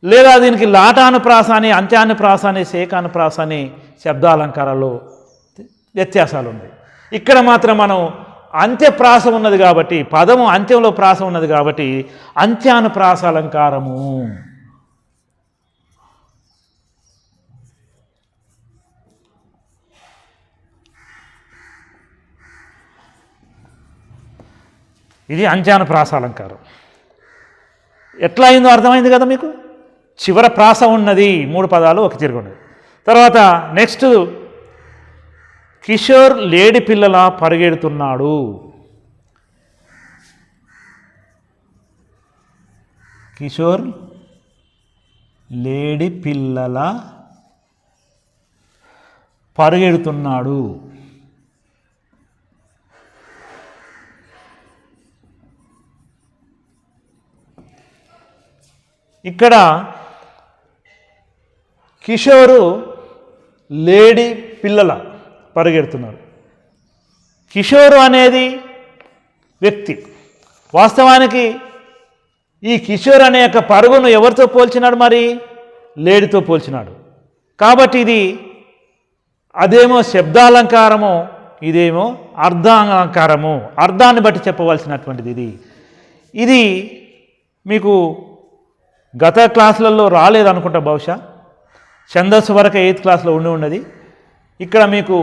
లేదా దీనికి లాటానుప్రాస అని, అంత్యానుప్రాస అని, శేకానుప్రాస అని శబ్దాలంకారాల్లో వ్యత్యాసాలు ఉన్నాయి. ఇక్కడ మాత్రం మనం అంత్యప్రాస ఉన్నది కాబట్టి, పదము అంత్యంలో ప్రాస ఉన్నది కాబట్టి అంత్యానుప్రాస అలంకారము. ఇది అంత్యానుప్రాస అలంకారం. ఎట్లా అయిందో అర్థమైంది కదా మీకు. చివర ప్రాస ఉన్నది, 3 పదాలు ఒక తిరుగున్నది. తర్వాత నెక్స్ట్, కిషోర్ లేడి పిల్లలా పరిగెడుతున్నాడు. కిషోర్ లేడి పిల్లల పరిగెడుతున్నాడు. ఇక్కడ కిషోరు లేడి పిల్లల పరిగెడుతున్నారు. కిషోరు అనేది వ్యక్తి. వాస్తవానికి ఈ కిషోర్ అనే యొక్క పరుగును ఎవరితో పోల్చినాడు? మరి లేడితో పోల్చినాడు. కాబట్టి ఇది అదేమో శబ్దాలంకారము, ఇదేమో అర్థాలంకారము, అర్థాన్ని బట్టి చెప్పవలసినటువంటిది. ఇది మీకు గత క్లాసులలో రాలేదనుకుంటా, బహుశా ఛందస్సు వరకు 8th క్లాస్లో ఉన్నది. ఇక్కడ మీకు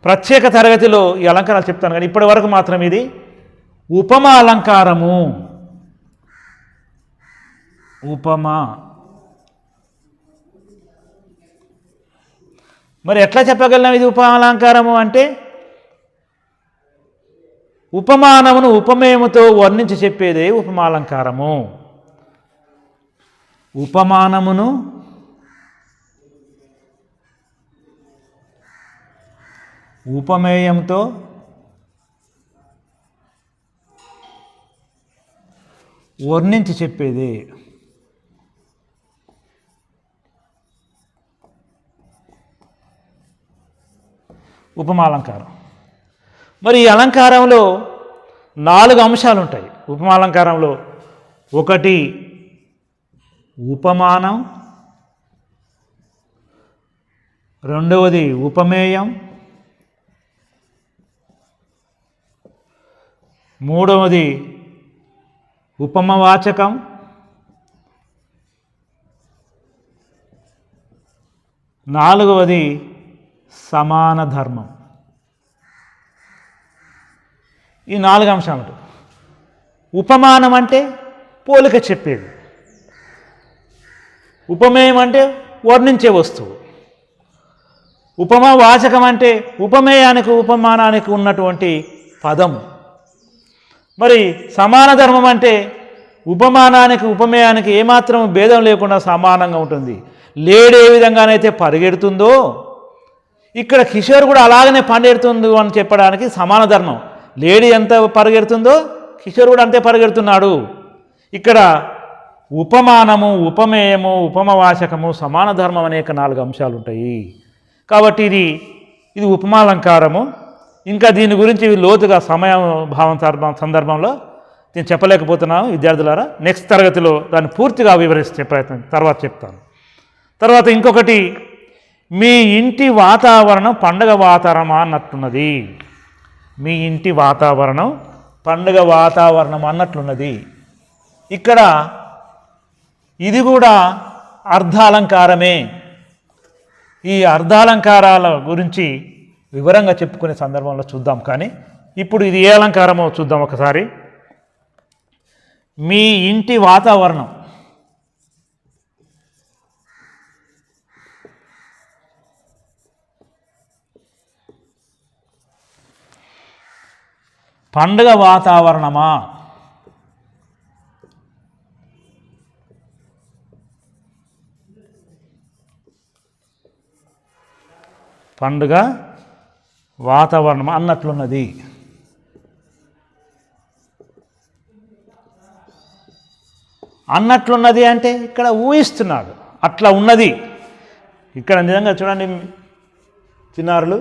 ప్రత్యేక తరగతిలో ఈ అలంకారాలు చెప్తాను, కానీ ఇప్పటి వరకు మాత్రం ఇది ఉపమా అలంకారము. ఉపమా మరి ఎట్లా చెప్పగలం ఇది ఉపమా అలంకారము అంటే? ఉపమానమును ఉపమేయముతో వర్ణించి చెప్పేదే ఉపమాలంకారము. ఉపమానమును ఉపమేయంతో వర్ణించి చెప్పేది. ఉపమాలంకారం. మరి ఈ అలంకారంలో 4 అంశాలు ఉంటాయి. ఉపమాలంకారంలో ఒకటి ఉపమానం, రెండవది ఉపమేయం, మూడవది ఉపమవాచకం, నాలుగవది సమాన ధర్మం. ఈ 4 అంశాలు. ఉపమానం అంటే పోలిక చెప్పేది. ఉపమేయం అంటే వర్ణించే వస్తువు. ఉపమా వాచకం అంటే ఉపమేయానికి ఉపమానానికి ఉన్నటువంటి పదము. మరి సమాన ధర్మం అంటే ఉపమానానికి ఉపమేయానికి ఏమాత్రం భేదం లేకుండా సమానంగా ఉంటుంది. లేడీ ఏ విధంగానైతే పరిగెడుతుందో ఇక్కడ కిషోర్ కూడా అలాగనే పరిగెడుతుందో అని చెప్పడానికి సమాన ధర్మం. లేడీ ఎంత పరిగెడుతుందో కిషోర్ కూడా అంతే పరిగెడుతున్నాడు. ఇక్కడ ఉపమానము, ఉపమేయము, ఉపమవాచకము, సమాన ధర్మం అనేక 4 అంశాలు ఉంటాయి. కాబట్టి ఇది ఉపమాలంకారము. ఇంకా దీని గురించి లోతుగా సమయం భావం సందర్భంలో నేను చెప్పలేకపోతున్నాను విద్యార్థులారా. నెక్స్ట్ తరగతిలో దాన్ని పూర్తిగా వివరిస్తే ప్రయత్నం తర్వాత చెప్తాను. తర్వాత ఇంకొకటి, మీ ఇంటి వాతావరణం పండగ వాతావరణం అన్నట్లున్నది. మీ ఇంటి వాతావరణం పండుగ వాతావరణం అన్నట్లున్నది. ఇక్కడ ఇది కూడా అర్ధాలంకారమే. ఈ అర్ధాలంకారాల గురించి వివరంగా చెప్పుకునే సందర్భంలో చూద్దాం. కానీ ఇప్పుడు ఇది ఏ అలంకారమో చూద్దాం ఒకసారి. మీ ఇంటి వాతావరణం పండుగ వాతావరణమా? పండుగ వాతావరణం అన్నట్లున్నది. అన్నట్లున్నది అంటే ఇక్కడ ఊహిస్తున్నాడు, అట్లా ఉన్నది. ఇక్కడ నిజంగా చూడండి చిన్నారులు,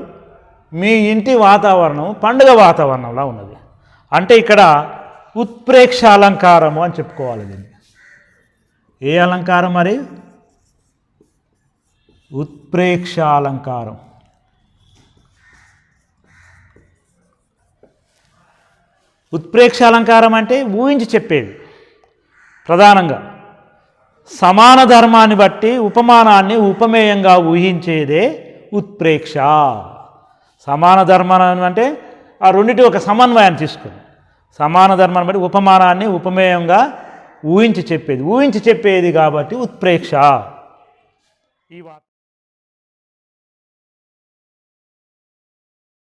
మీ ఇంటి వాతావరణం పండుగ వాతావరణంలా ఉన్నది అంటే ఇక్కడ ఉత్ప్రేక్ష అలంకారము అని చెప్పుకోవాలి. దీన్ని ఏ అలంకారం మరి? ఉత్ప్రేక్ష అలంకారం. ఉత్ప్రేక్ష అలంకారం అంటే ఊహించి చెప్పేది. ప్రధానంగా సమాన ధర్మాన్ని బట్టి ఉపమానాన్ని ఉపమేయంగా ఊహించేదే ఉత్ప్రేక్ష. సమాన ధర్మాన్ని అంటే ఆ రెండింటి ఒక సమన్వయాన్ని తీసుకుని సమాన ధర్మాన్ని బట్టి ఉపమానాన్ని ఉపమేయంగా ఊహించి చెప్పేది కాబట్టి ఉత్ప్రేక్ష. ఈ